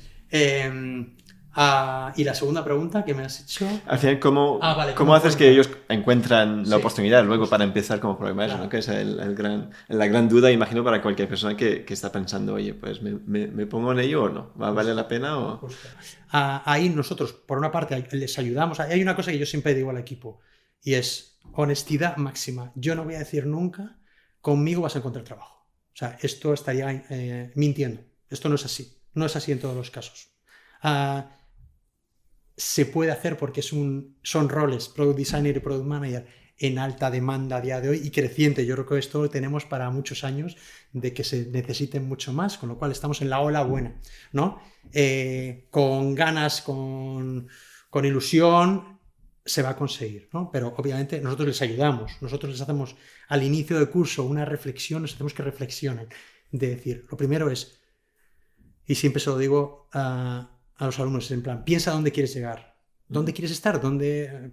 Y la segunda pregunta que me has hecho...
Al final, ¿cómo
¿cómo
haces que ellos encuentran la
Sí.
oportunidad luego para empezar como Product Manager?
Claro.
¿No? Que es la gran duda, imagino, para cualquier persona que está pensando, oye, pues ¿me pongo en ello o no? ¿Vale la pena o...?
Justo. Ahí nosotros, por una parte, les ayudamos. Hay una cosa que yo siempre digo al equipo y es honestidad máxima. Yo no voy a decir nunca, conmigo vas a encontrar trabajo. O sea, esto estaría mintiendo. Esto no es así. No es así en todos los casos. Se puede hacer porque son roles, Product Designer y Product Manager, en alta demanda a día de hoy y creciente. Yo creo que esto lo tenemos para muchos años de que se necesiten mucho más, con lo cual estamos en la ola buena, ¿no? Con ganas, con ilusión, se va a conseguir, ¿no? Pero obviamente nosotros les ayudamos, nosotros les hacemos al inicio del curso una reflexión, les hacemos que reflexionen, de decir, lo primero es, y siempre se lo digo a los alumnos, en plan, piensa dónde quieres llegar, dónde quieres estar,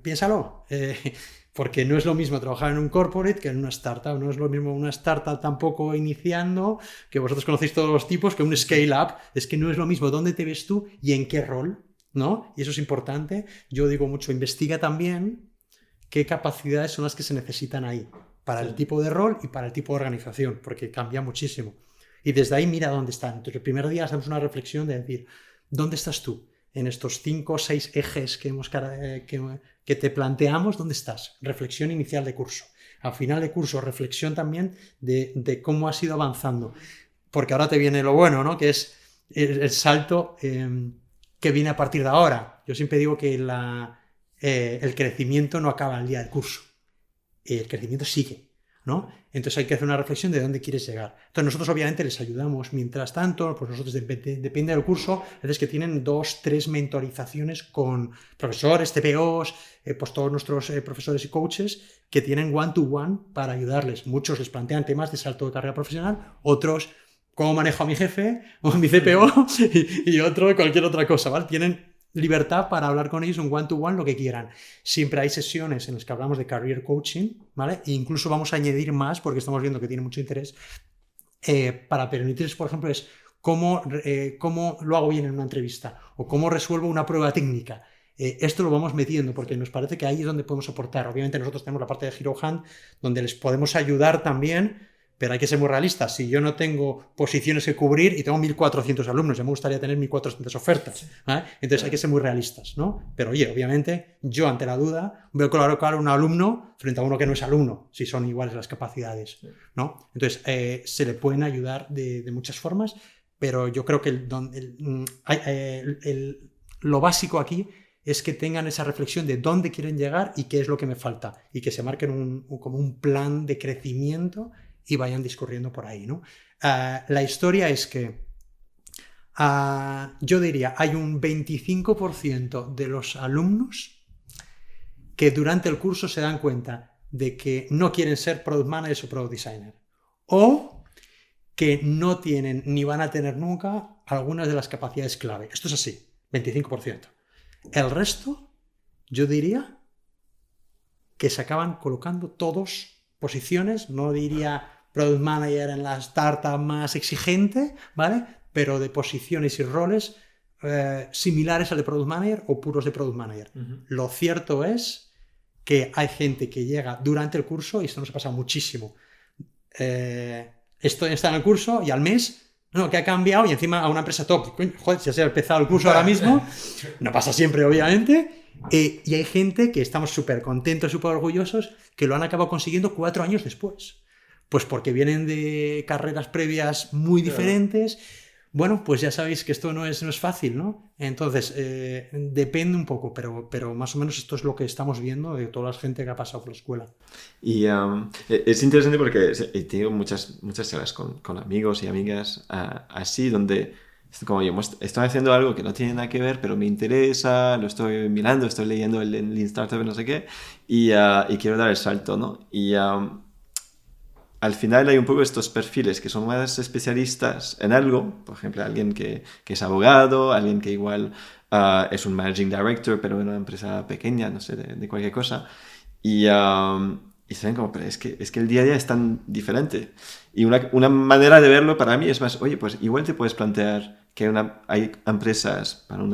piénsalo, porque no es lo mismo trabajar en un corporate que en una startup, no es lo mismo una startup tampoco iniciando, que vosotros conocéis todos los tipos, que un scale-up, es que no es lo mismo dónde te ves tú y en qué rol, ¿no? Y eso es importante. Yo digo mucho, investiga también qué capacidades son las que se necesitan ahí, para el tipo de rol y para el tipo de organización, porque cambia muchísimo. Y desde ahí mira dónde están. Entonces, el primer día hacemos una reflexión de decir, ¿dónde estás tú? En estos 5 o 6 ejes que te planteamos, ¿dónde estás? Reflexión inicial de curso. Al final de curso, reflexión también de cómo has ido avanzando. Porque ahora te viene lo bueno, ¿no? Que es el salto que viene a partir de ahora. Yo siempre digo que el crecimiento no acaba el día del curso. El crecimiento sigue, ¿no? Entonces hay que hacer una reflexión de dónde quieres llegar. Entonces nosotros obviamente les ayudamos. Mientras tanto, pues nosotros depende del curso, a veces que tienen 2, 3 mentorizaciones con profesores, CPOs, pues todos nuestros profesores y coaches que tienen one-to-one para ayudarles. Muchos les plantean temas de salto de carrera profesional, otros cómo manejo a mi jefe o a mi CPO y otro cualquier otra cosa, ¿vale? Tienen libertad para hablar con ellos un one-to-one, lo que quieran. Siempre hay sesiones en las que hablamos de career coaching, ¿vale? E incluso vamos a añadir más, porque estamos viendo que tiene mucho interés, para permitirles, por ejemplo, es cómo lo hago bien en una entrevista o cómo resuelvo una prueba técnica. Esto lo vamos metiendo porque nos parece que ahí es donde podemos aportar. Obviamente nosotros tenemos la parte de Hero Hand donde les podemos ayudar también, pero hay que ser muy realistas. Si yo no tengo posiciones que cubrir y tengo 1.400 alumnos, ya me gustaría tener 1.400 ofertas. ¿Eh? Entonces hay que ser muy realistas, ¿no? Pero oye, obviamente, yo ante la duda veo colocar a un alumno frente a uno que no es alumno, si son iguales las capacidades, ¿no? Entonces se le pueden ayudar de muchas formas, pero yo creo que lo básico aquí es que tengan esa reflexión de dónde quieren llegar y qué es lo que me falta, y que se marquen como un plan de crecimiento y vayan discurriendo por ahí, ¿no? La historia es que yo diría, hay un 25% de los alumnos que durante el curso se dan cuenta de que no quieren ser Product Manager o Product Designer, o que no tienen ni van a tener nunca algunas de las capacidades clave. Esto es así, 25%. El resto, yo diría que se acaban colocando todos posiciones, no diría Product Manager en la startup más exigente, ¿vale? Pero de posiciones y roles similares al de Product Manager o puros de Product Manager. Lo cierto es que hay gente que llega durante el curso, y esto nos ha pasado muchísimo, está en el curso y al mes, que ha cambiado y encima a una empresa top. Joder, si has empezado el curso ahora mismo, no pasa siempre, obviamente. Y hay gente que estamos súper contentos, súper orgullosos, que lo han acabado consiguiendo 4 años después. Pues porque vienen de carreras previas muy diferentes. Bueno, pues ya sabéis que esto no es fácil, ¿no? Entonces, depende un poco, pero más o menos esto es lo que estamos viendo de toda la gente que ha pasado por la escuela.
Y es interesante porque he tenido muchas charlas con amigos y amigas así, donde como yo estoy haciendo algo que no tiene nada que ver, pero me interesa, lo estoy mirando, estoy leyendo el Lean Startup, no sé qué, y quiero dar el salto, ¿no? Y al final hay un poco estos perfiles que son más especialistas en algo, por ejemplo, alguien que es abogado, alguien que igual es un managing director, pero en una empresa pequeña, no sé, de cualquier cosa, y se ven como, pero es que el día a día es tan diferente. Y una manera de verlo para mí es más, oye, pues igual te puedes plantear que hay empresas para un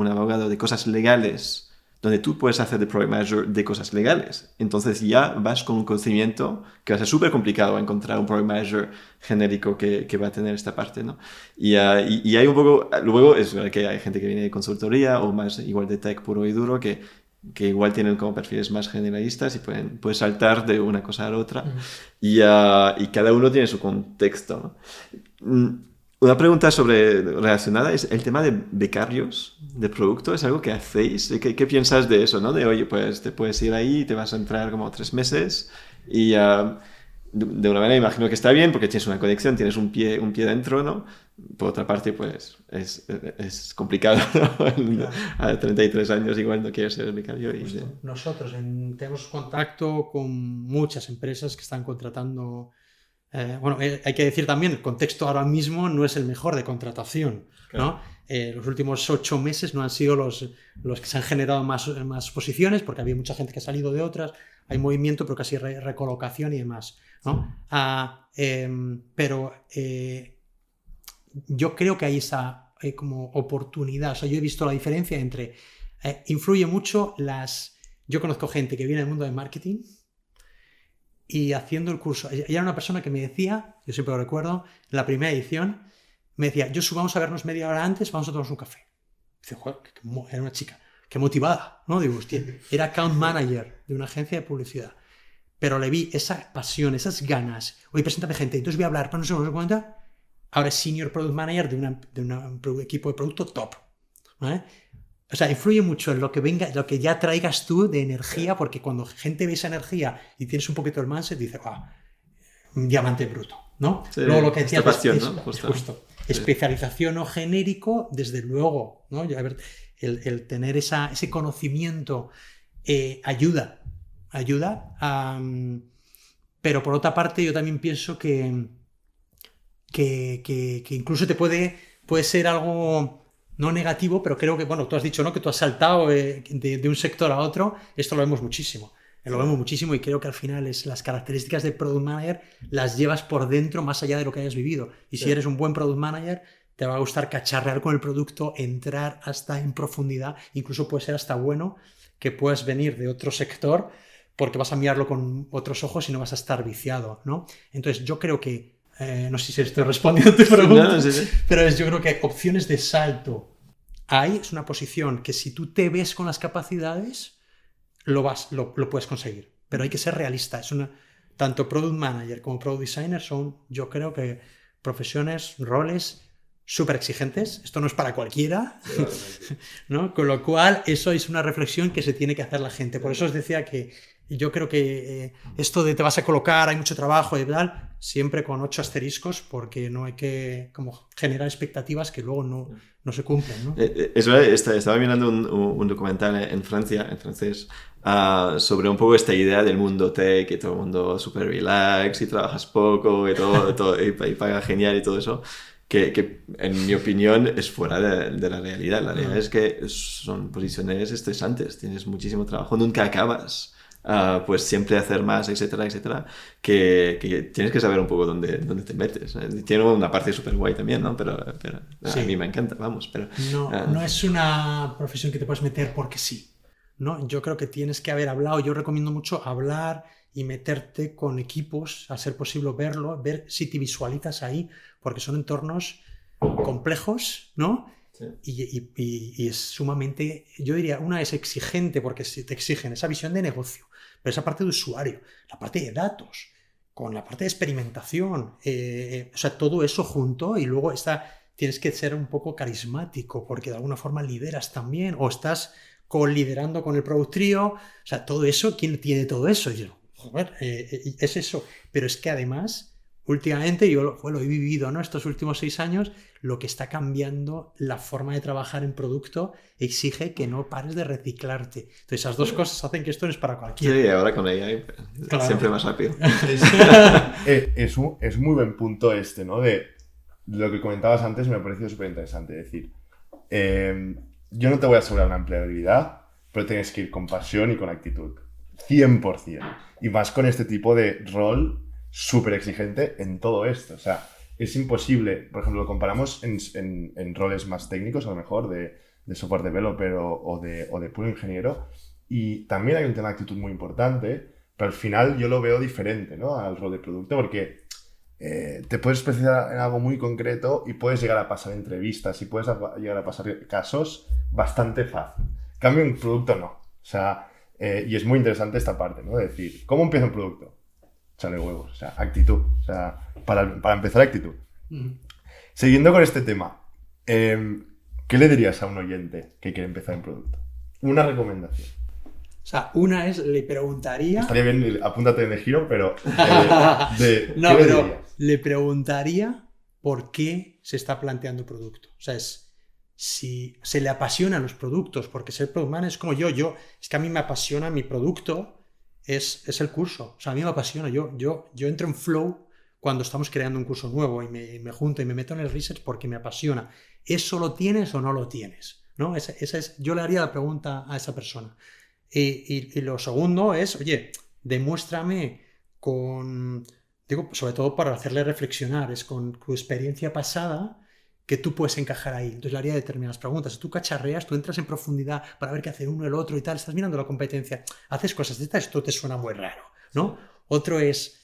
abogado de cosas legales, donde tú puedes hacer de Product Manager de cosas legales. Entonces ya vas con un conocimiento que va a ser súper complicado encontrar un Product Manager genérico que va a tener esta parte, ¿no? Y hay un poco... Luego es verdad que hay gente que viene de consultoría o más igual de tech puro y duro que igual tienen como perfiles más generalistas y pueden saltar de una cosa a la otra. Y cada uno tiene su contexto, ¿no? Una pregunta relacionada es el tema de becarios de producto. ¿Es algo que hacéis? ¿Qué piensas de eso, no? De, oye, pues te puedes ir ahí y te vas a entrar como 3 meses y de una manera imagino que está bien porque tienes una conexión, tienes un pie dentro, ¿no? Por otra parte, pues es complicado, ¿no? A 33 años igual no quieres ser becario.
Nosotros tenemos contacto con muchas empresas que están contratando... hay que decir también, el contexto ahora mismo no es el mejor de contratación, ¿no? Los últimos 8 meses no han sido los que se han generado más posiciones, porque había mucha gente que ha salido de otras, hay movimiento, pero casi recolocación y demás, ¿no? Pero yo creo que hay esa como oportunidad. O sea, yo he visto la diferencia entre... influye mucho Yo conozco gente que viene del mundo del marketing y haciendo el curso, ella era una persona que me decía, yo siempre lo recuerdo, en la primera edición, me decía, Josu, vamos a vernos media hora antes, vamos a tomarnos un café. Dice, joder, era una chica, qué motivada, ¿no? Digo, hostia, era account manager de una agencia de publicidad, pero le vi esa pasión, esas ganas, oye, preséntame gente, entonces voy a hablar, para no sé cuánto, ahora es senior product manager de un equipo de producto top, ¿vale? O sea, influye mucho en lo que venga, lo que ya traigas tú de energía, porque cuando gente ve esa energía y tienes un poquito el mindset, dice, un diamante bruto, ¿no?
Sí,
luego lo que decías
pasión,
es,
¿no?
justo. Sí. Especialización o genérico, desde luego, ¿no? A ver, el tener ese conocimiento ayuda. Pero por otra parte, yo también pienso que incluso puede ser algo... no negativo, pero creo que, bueno, tú has dicho, ¿no? Que tú has saltado de un sector a otro. Esto lo vemos muchísimo. Y creo que al final las características de Product Manager las llevas por dentro más allá de lo que hayas vivido. Y si eres un buen Product Manager, te va a gustar cacharrear con el producto, entrar hasta en profundidad. Incluso puede ser hasta bueno que puedas venir de otro sector porque vas a mirarlo con otros ojos y no vas a estar viciado, ¿no? Entonces yo creo que no sé si estoy respondiendo a tu pregunta, sí. Pero yo creo que opciones de salto hay. Es una posición que si tú te ves con las capacidades, lo puedes conseguir. Pero hay que ser realista. Tanto Product Manager como Product Designer son, yo creo que, profesiones, roles súper exigentes. Esto no es para cualquiera, ¿no? Con lo cual, eso es una reflexión que se tiene que hacer la gente. Por eso os decía que yo creo que esto de te vas a colocar, hay mucho trabajo y tal, siempre con 8 asteriscos, porque no hay que como generar expectativas que luego no se cumplen, ¿no?
Es verdad, estaba mirando un documental en francés, sobre un poco esta idea del mundo tech, que todo el mundo súper relax y trabajas poco y todo y paga genial y todo eso. Que en mi opinión es fuera de la realidad. La realidad es que son posiciones estresantes, tienes muchísimo trabajo, nunca acabas. pues siempre hacer más, etcétera, etcétera, que tienes que saber un poco dónde te metes. Tiene una parte súper guay también, ¿no? Pero
Sí.
a mí me encanta, vamos. Pero,
No es una profesión que te puedes meter porque sí, ¿no? Yo creo que tienes que haber hablado. Yo recomiendo mucho hablar y meterte con equipos, a ser posible verlo, ver si te visualizas ahí, porque son entornos complejos, ¿no?
Sí.
Y es sumamente, yo diría, una es exigente porque te exigen esa visión de negocio, pero esa parte de usuario, la parte de datos, con la parte de experimentación, o sea, todo eso junto, y luego tienes que ser un poco carismático porque de alguna forma lideras también, o estás liderando con el Product Trio, o sea, todo eso, ¿quién tiene todo eso? Y yo, joder, es eso, pero es que además... Últimamente, yo lo he vivido, ¿no? Estos últimos 6 años, lo que está cambiando la forma de trabajar en producto exige que no pares de reciclarte. Entonces, esas dos cosas hacen que esto no es para cualquiera.
Sí, ahora con AI
Claro.
siempre más rápido.
Es muy buen punto ¿no? De lo que comentabas antes me ha parecido súper interesante. Es decir, yo no te voy a asegurar una empleabilidad, pero tienes que ir con pasión y con actitud. 100%. Y más con este tipo de rol súper exigente en todo esto. O sea, es imposible. Por ejemplo, lo comparamos en roles más técnicos, a lo mejor, de software developer o de puro ingeniero. Y también hay un tema de actitud muy importante, pero al final yo lo veo diferente, ¿no? Al rol de producto, porque te puedes especializar en algo muy concreto y puedes llegar a pasar entrevistas y puedes llegar a pasar casos bastante fácil. En cambio, un producto no. O sea, y es muy interesante esta parte, ¿no? De decir, ¿cómo empieza un producto? Échale huevos, o sea, actitud. O sea, para empezar, actitud. Siguiendo con este tema, ¿qué le dirías a un oyente que quiere empezar en producto? Una recomendación.
O sea, una es, le preguntaría...
Estaría bien, apúntate en el giro, pero...
no, pero le preguntaría por qué se está planteando el producto. O sea, si se le apasionan los productos, porque ser product manager es como yo. Es que a mí me apasiona mi producto, es el curso. O sea, a mí me apasiona. Yo entro en flow cuando estamos creando un curso nuevo y me junto y me meto en el research porque me apasiona. ¿Eso lo tienes o no lo tienes? ¿No? Yo le haría la pregunta a esa persona. Y lo segundo es, oye, demuéstrame sobre todo para hacerle reflexionar, es con tu experiencia pasada que tú puedes encajar ahí. Entonces le haría determinadas preguntas. Tú cacharreas, tú entras en profundidad para ver qué hace uno, el otro y tal, estás mirando la competencia, haces cosas de estas, esto te suena muy raro, ¿no? Otro es,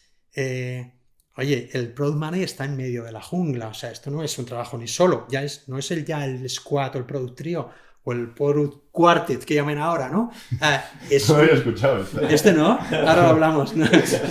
oye, el Product Manager está en medio de la jungla, o sea, esto no es un trabajo ni solo, no es el Squad o el Product Trio, o el Product Quartet que llaman ahora, ¿no?
No lo había escuchado.
Este no, ahora lo hablamos.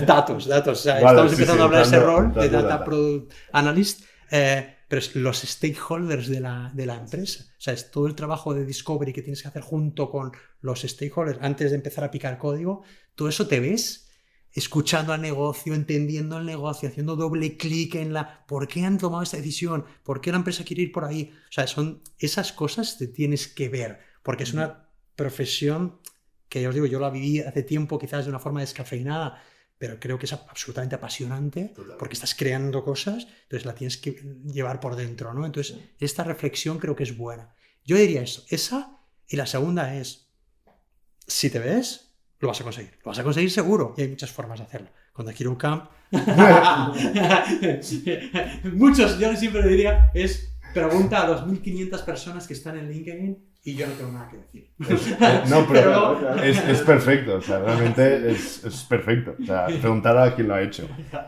Datos. O sea, vale, estamos empezando a hablar de ese rol de Data Product Analyst, pero es los stakeholders de la empresa. O sea, es todo el trabajo de discovery que tienes que hacer junto con los stakeholders antes de empezar a picar código. Todo eso te ves escuchando al negocio, entendiendo el negocio, haciendo doble clic en ¿por qué han tomado esta decisión? ¿Por qué la empresa quiere ir por ahí? O sea, son esas cosas que tienes que ver, porque es una profesión que, os digo, yo la viví hace tiempo, quizás de una forma descafeinada, pero creo que es absolutamente apasionante, porque estás creando cosas, entonces la tienes que llevar por dentro, ¿no? Entonces, esta reflexión creo que es buena. Yo diría eso, esa, y la segunda es, si te ves, lo vas a conseguir. Lo vas a conseguir seguro. Y hay muchas formas de hacerlo. Cuando quiero un camp... Muchos, yo siempre le diría, pregunta a 2.500 personas que están en LinkedIn y yo no tengo nada que decir.
No, pero es perfecto. O sea, realmente es perfecto. O sea, preguntar a quien lo ha hecho.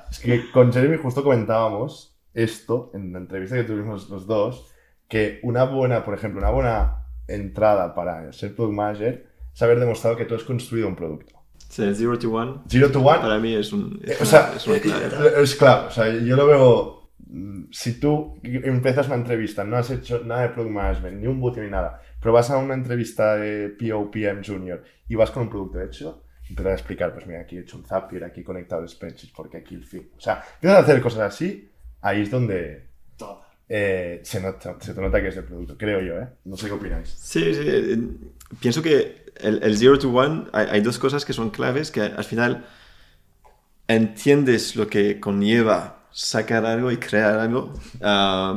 Es que con Jeremy justo comentábamos esto en la entrevista que tuvimos los dos, que por ejemplo, una buena entrada para ser Product Manager es haber demostrado que tú has construido un producto.
Sí, 0 to 1.
0 to 1.
Para mí es una
clave. Es clave. O sea, yo lo veo... Si tú empiezas una entrevista, no has hecho nada de Product Management, ni un bootcamp ni nada, pero vas a una entrevista de POPM Junior y vas con un producto hecho, empiezas a explicar, pues mira, aquí he hecho un Zapier, aquí he conectado el spreadsheet, porque aquí el feed. O sea, empiezas a hacer cosas así, ahí es donde... se te nota que es el producto, creo yo, ¿eh? No sé qué opináis.
Sí. Pienso que el 0 to 1, hay dos cosas que son claves, que al final entiendes lo que conlleva sacar algo y crear algo,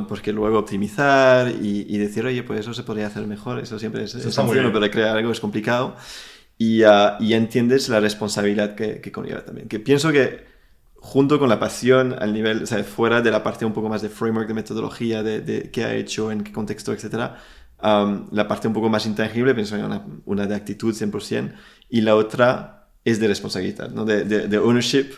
porque luego optimizar y decir, oye, pues eso se podría hacer mejor, eso siempre es sencillo, pero crear algo es complicado. y entiendes la responsabilidad que conlleva también. Que pienso que junto con la pasión al nivel, o sea, fuera de la parte un poco más de framework, de metodología, de qué ha hecho, en qué contexto, etcétera, la parte un poco más intangible, pienso que una de actitud 100%, y la otra es de responsabilidad, ¿no? De ownership.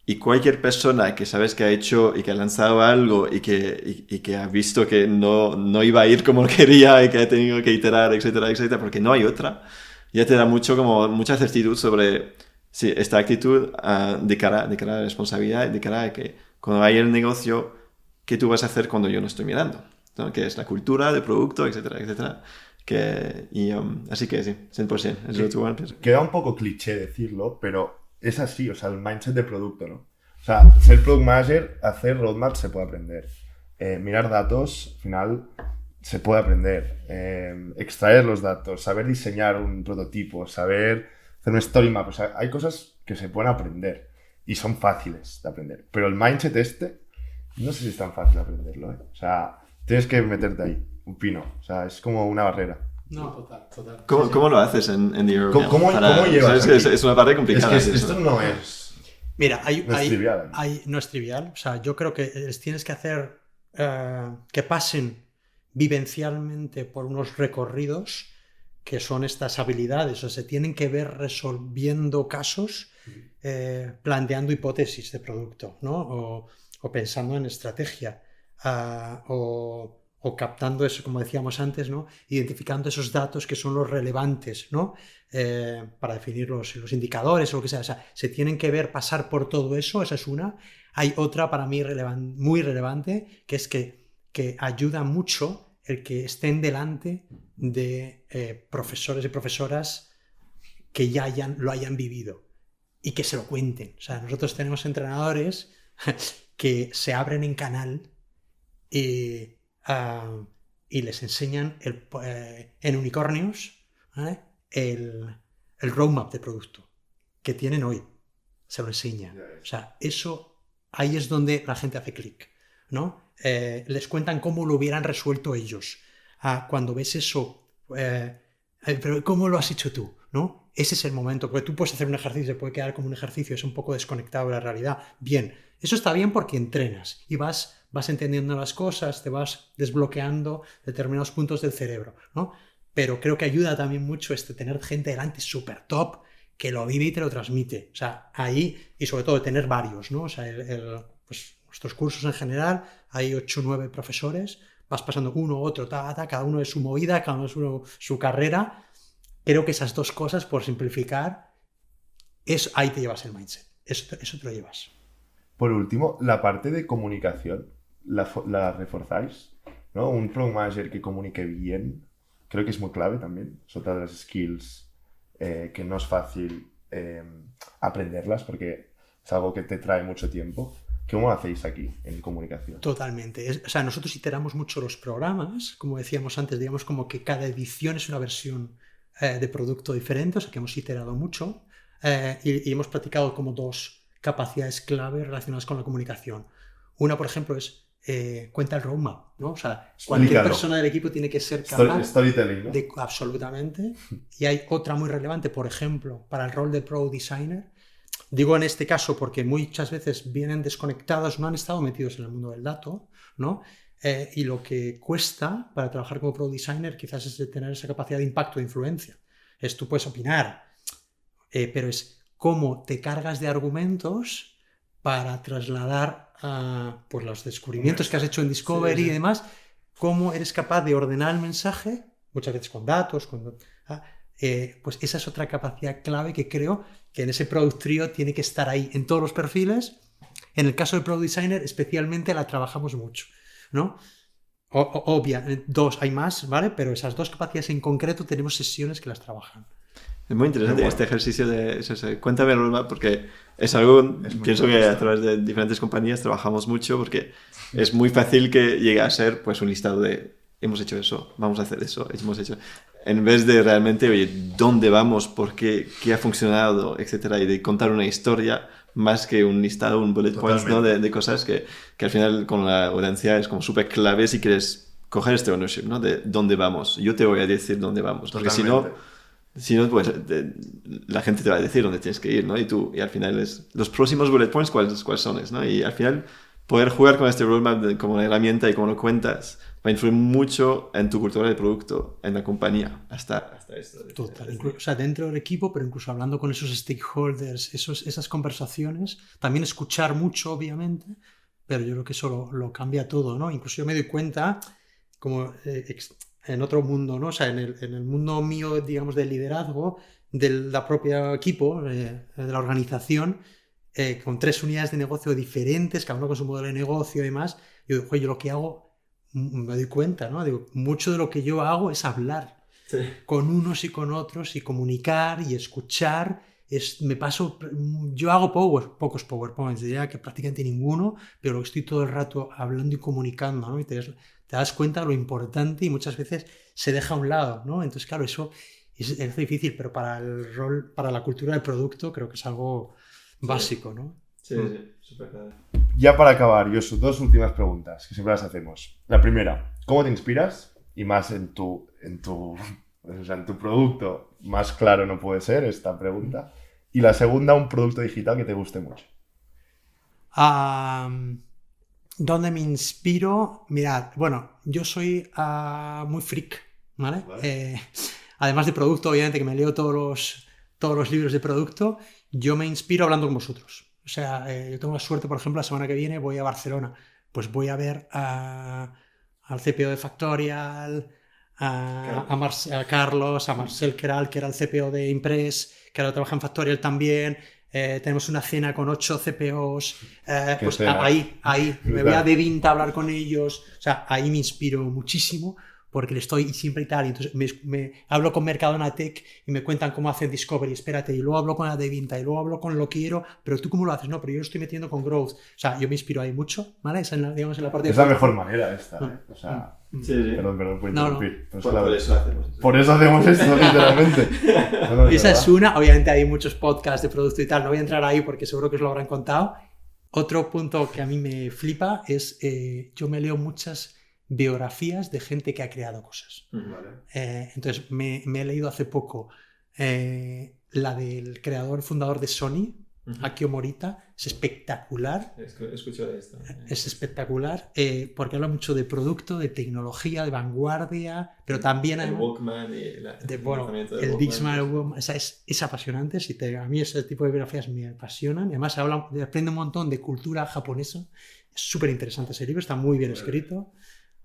Y cualquier persona que sabes que ha hecho y que ha lanzado algo y que ha visto que no iba a ir como quería y que ha tenido que iterar, etcétera, etcétera, porque no hay otra, ya te da mucha certidumbre sobre sí, esta actitud de cara a la responsabilidad, de cara a que cuando hay el negocio, ¿qué tú vas a hacer cuando yo no estoy mirando? ¿No? Que es la cultura del producto, etcétera, etcétera. Así que sí, 100%. Es lo que tú piensas.
Queda un poco cliché decirlo, pero es así, o sea, el mindset de producto, ¿no? O sea, ser product manager, hacer roadmap se puede aprender. Mirar datos, al final, se puede aprender. Extraer los datos, saber diseñar un prototipo, saber hacer un story map. O sea, hay cosas que se pueden aprender y son fáciles de aprender. Pero el mindset no sé si es tan fácil aprenderlo, ¿eh? O sea, tienes que meterte ahí, un pino. O sea, es como una barrera.
No, total.
¿Cómo lo haces en The European?
¿Cómo llevas
es una parte complicada.
Es que esto no es...
Mira,
no es trivial.
No es trivial. O sea, yo creo que les tienes que hacer que pasen vivencialmente por unos recorridos que son estas habilidades. O sea, se tienen que ver resolviendo casos, planteando hipótesis de producto, ¿no? O pensando en estrategia. O captando eso, como decíamos antes, ¿no? Identificando esos datos que son los relevantes, ¿no? Para definir los indicadores o lo que sea. O sea, se tienen que ver pasar por todo eso, esa es una. Hay otra para mí muy relevante, que es que ayuda mucho el que estén delante de profesores y profesoras que ya lo hayan vivido y que se lo cuenten. O sea, nosotros tenemos entrenadores que se abren en canal y les enseñan en unicornios, ¿vale? el roadmap de producto que tienen hoy. Se lo enseñan. O sea, ahí es donde la gente hace clic, ¿no? Les cuentan cómo lo hubieran resuelto ellos. Cuando ves eso, pero ¿cómo lo has hecho tú? ¿No? Ese es el momento, porque tú puedes hacer un ejercicio, se puede quedar como un ejercicio, es un poco desconectado de la realidad. Bien, eso está bien porque entrenas y vas entendiendo las cosas, te vas desbloqueando determinados puntos del cerebro, ¿no? Pero creo que ayuda también mucho tener gente delante súper top que lo vive y te lo transmite. O sea, ahí, y sobre todo tener varios, ¿no? O sea, pues nuestros cursos en general, hay 8 o 9 profesores, vas pasando uno, otro, cada uno de su movida, cada uno de su carrera. Creo que esas dos cosas, por simplificar, ahí te llevas el mindset. Eso te lo llevas.
Por último, la parte de comunicación, ¿la reforzáis? ¿No? Un product manager que comunique bien, creo que es muy clave también. Es otra de las skills que no es fácil aprenderlas porque es algo que te trae mucho tiempo. ¿Cómo hacéis aquí en comunicación?
Totalmente. O sea, nosotros iteramos mucho los programas, como decíamos antes, digamos como que cada edición es una versión de producto diferente, o sea que hemos iterado mucho y hemos practicado como 2 capacidades clave relacionadas con la comunicación. Una, por ejemplo, es cuenta el roadmap, ¿no? O sea, cualquier persona del equipo tiene que ser capaz
Storytelling, ¿no?
Absolutamente. Y hay otra muy relevante, por ejemplo, para el rol de Product Designer. Digo en este caso porque muchas veces vienen desconectados, no han estado metidos en el mundo del dato, ¿no? Y lo que cuesta para trabajar como Product Designer quizás es de tener esa capacidad de impacto, de influencia. Tú puedes opinar, pero es cómo te cargas de argumentos para trasladar pues los descubrimientos que has hecho en Discovery y demás, cómo eres capaz de ordenar el mensaje, muchas veces con datos, pues esa es otra capacidad clave que creo que en ese Product Trio tiene que estar ahí en todos los perfiles. En el caso del Product Designer especialmente la trabajamos mucho, ¿no? Obvia, 2 hay más, ¿vale? Pero esas 2 capacidades en concreto tenemos sesiones que las trabajan.
Es muy interesante este ejercicio de cuéntame el roadmap, porque es algo, pienso que a través de diferentes compañías trabajamos mucho, porque es muy fácil que llegue a ser pues un listado de hemos hecho eso, vamos a hacer eso, hemos hecho, en vez de realmente, oye, ¿dónde vamos? ¿Por qué? ¿Qué ha funcionado? Etcétera, y de contar una historia más que un listado, un bullet points, ¿no? de cosas que al final con la audiencia es como súper clave si quieres coger este ownership, ¿no? De dónde vamos. Yo te voy a decir dónde vamos, porque si no Si no, pues la gente te va a decir dónde tienes que ir, ¿no? Y al final los próximos bullet points, ¿cuáles son? ¿No? Y al final poder jugar con este roadmap como una herramienta y como lo cuentas va a influir mucho en tu cultura de producto, en la compañía, hasta esto.
Total. O sea, dentro del equipo, pero incluso hablando con esos stakeholders, esas conversaciones, también escuchar mucho, obviamente, pero yo creo que eso lo cambia todo, ¿no? Incluso yo me doy cuenta, como en otro mundo, ¿no? O sea, en el mundo mío, digamos, del liderazgo, del propio equipo, de la organización, con 3 unidades de negocio diferentes, cada uno con su modelo de negocio y demás, yo lo que hago, me doy cuenta, ¿no? Digo, mucho de lo que yo hago es hablar con unos y con otros y comunicar y escuchar. Yo hago pocos PowerPoints, diría que prácticamente ninguno, pero estoy todo el rato hablando y comunicando, ¿no? Y te das cuenta de lo importante y muchas veces se deja a un lado, ¿no? Entonces, claro, eso es difícil, pero para el rol, para la cultura del producto, creo que es algo básico, ¿no?
Sí, súper claro.
Ya para acabar, Josu, 2 últimas preguntas que siempre las hacemos. La primera, ¿cómo te inspiras? Y más en tu producto, más claro no puede ser esta pregunta. Y la segunda, un producto digital que te guste mucho.
¿Dónde me inspiro? Mirad, bueno, yo soy muy freak, ¿vale? Además de producto, obviamente, que me leo todos los libros de producto, yo me inspiro hablando con vosotros. O sea, yo tengo la suerte, por ejemplo, la semana que viene voy a Barcelona, pues voy a ver al CPO de Factorial, a Carlos, a Marcel Queralt, que era el CPO de Impress, que ahora trabaja en Factorial también. Tenemos una cena con 8 CPOs, pues ahí me voy a Devinta a hablar con ellos. O sea, ahí me inspiro muchísimo porque le estoy siempre y tal, y entonces me hablo con Mercadona Tech y me cuentan cómo hacen Discovery, espérate, y luego hablo con la Devinta y luego hablo con Lo Quiero, pero tú cómo lo haces, no, pero yo lo estoy metiendo con Growth. O sea, yo me inspiro ahí mucho, ¿vale? Esa digamos, en la parte
es la mejor manera esta, ¿eh? O sea,
sí.
Perdón, puedo interrumpir.
No. Por eso hacemos eso.
Por eso hacemos esto, literalmente.
Esa es una, obviamente hay muchos podcasts de producto y tal, no voy a entrar ahí porque seguro que os lo habrán contado. Otro punto que a mí me flipa es, yo me leo muchas biografías de gente que ha creado cosas.
Vale.
Entonces me he leído hace poco la del fundador de Sony, Akio Morita. Es espectacular.
Escucho de esto.
Es espectacular porque habla mucho de producto, de tecnología, de vanguardia, pero también
el Walkman y
el Dixman, o sea, es apasionante. A mí ese tipo de biografías me apasionan. Además aprende un montón de cultura japonesa. Es súper interesante ese libro, está muy bien escrito.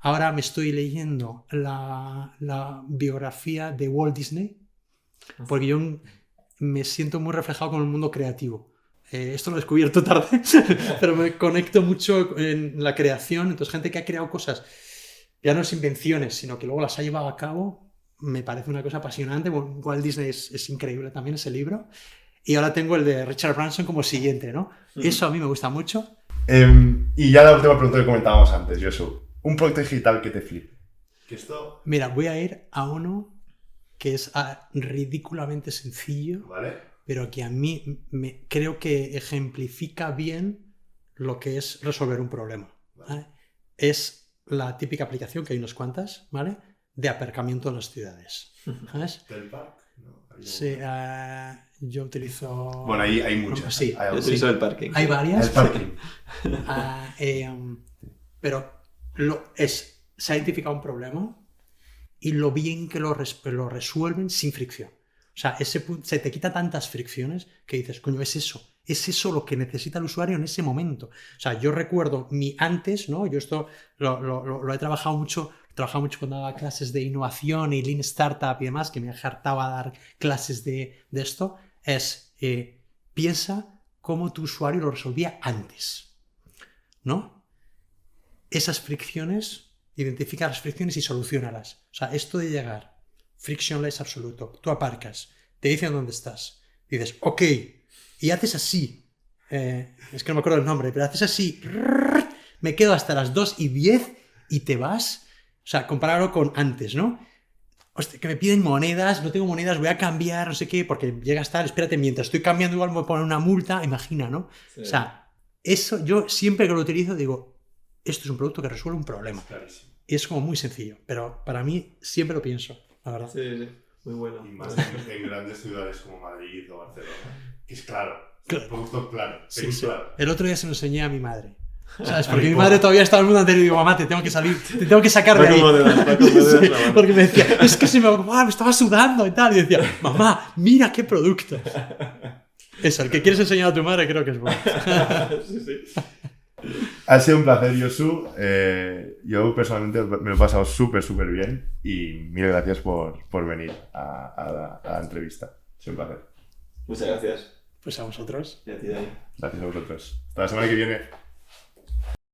Ahora me estoy leyendo la biografía de Walt Disney, porque yo me siento muy reflejado con el mundo creativo. Esto lo he descubierto tarde, pero me conecto mucho en la creación. Entonces, gente que ha creado cosas, ya no es invenciones, sino que luego las ha llevado a cabo, me parece una cosa apasionante. Walt Disney es increíble también ese libro. Y ahora tengo el de Richard Branson como siguiente, ¿no? Eso a mí me gusta mucho.
Y ya la última pregunta que comentábamos antes, Josu. Un producto digital que te flipe.
Mira, voy a ir a uno que es ridículamente sencillo, ¿vale? Pero que a mí creo que ejemplifica bien lo que es resolver un problema, ¿vale? Es la típica aplicación, que hay unas cuantas, ¿vale? De aparcamiento en las ciudades, ¿sabes?
¿Del parque? No,
sí, yo utilizo...
Bueno, hay muchas.
Sí,
yo utilizo el parking.
Hay varias.
El parking.
Pero se ha identificado un problema y lo bien que lo resuelven sin fricción. O sea, se te quita tantas fricciones que dices, coño, es eso lo que necesita el usuario en ese momento. O sea, yo recuerdo mi antes, ¿no? Yo esto lo he trabajado mucho cuando daba clases de innovación y Lean Startup y demás, que me hartaba dar clases de esto, piensa cómo tu usuario lo resolvía antes, ¿no? Esas fricciones, identifica las fricciones y soluciónalas. O sea, esto de llegar, frictionless absoluto, tú aparcas, te dicen dónde estás, dices, ok, y haces así, es que no me acuerdo el nombre, pero haces así, me quedo hasta las 2:10 y te vas. O sea, compararlo con antes, ¿no? Hostia, que me piden monedas, no tengo monedas, voy a cambiar, no sé qué, porque llega a estar, espérate, mientras estoy cambiando igual me voy a poner una multa, imagina, ¿no? Sí. O sea, eso yo siempre que lo utilizo digo, esto es un producto que resuelve un problema.
Clarísimo.
Y es como muy sencillo, pero para mí siempre lo pienso, la verdad.
Sí. Muy bueno.
Y más en grandes ciudades como Madrid o Barcelona. Que es claro.
Claro.
Producto claro.
Sí, sí.
Claro.
El otro día se lo enseñé a mi madre. ¿Sabes? Porque mi madre todavía estaba en el mundo anterior y digo, mamá, te tengo que salir, te tengo que sacar de ahí. Sí, porque me decía, es que me estaba sudando y tal. Y decía, mamá, mira qué productos. Eso, el que quieres enseñar a tu madre creo que es bueno.
Ha sido un placer, Josu. Yo personalmente me lo he pasado súper bien y mil gracias por venir a la entrevista. Ha sido un placer.
Muchas gracias.
Pues a vosotros.
Y a ti, Dani.
Gracias a vosotros. Hasta la semana que viene.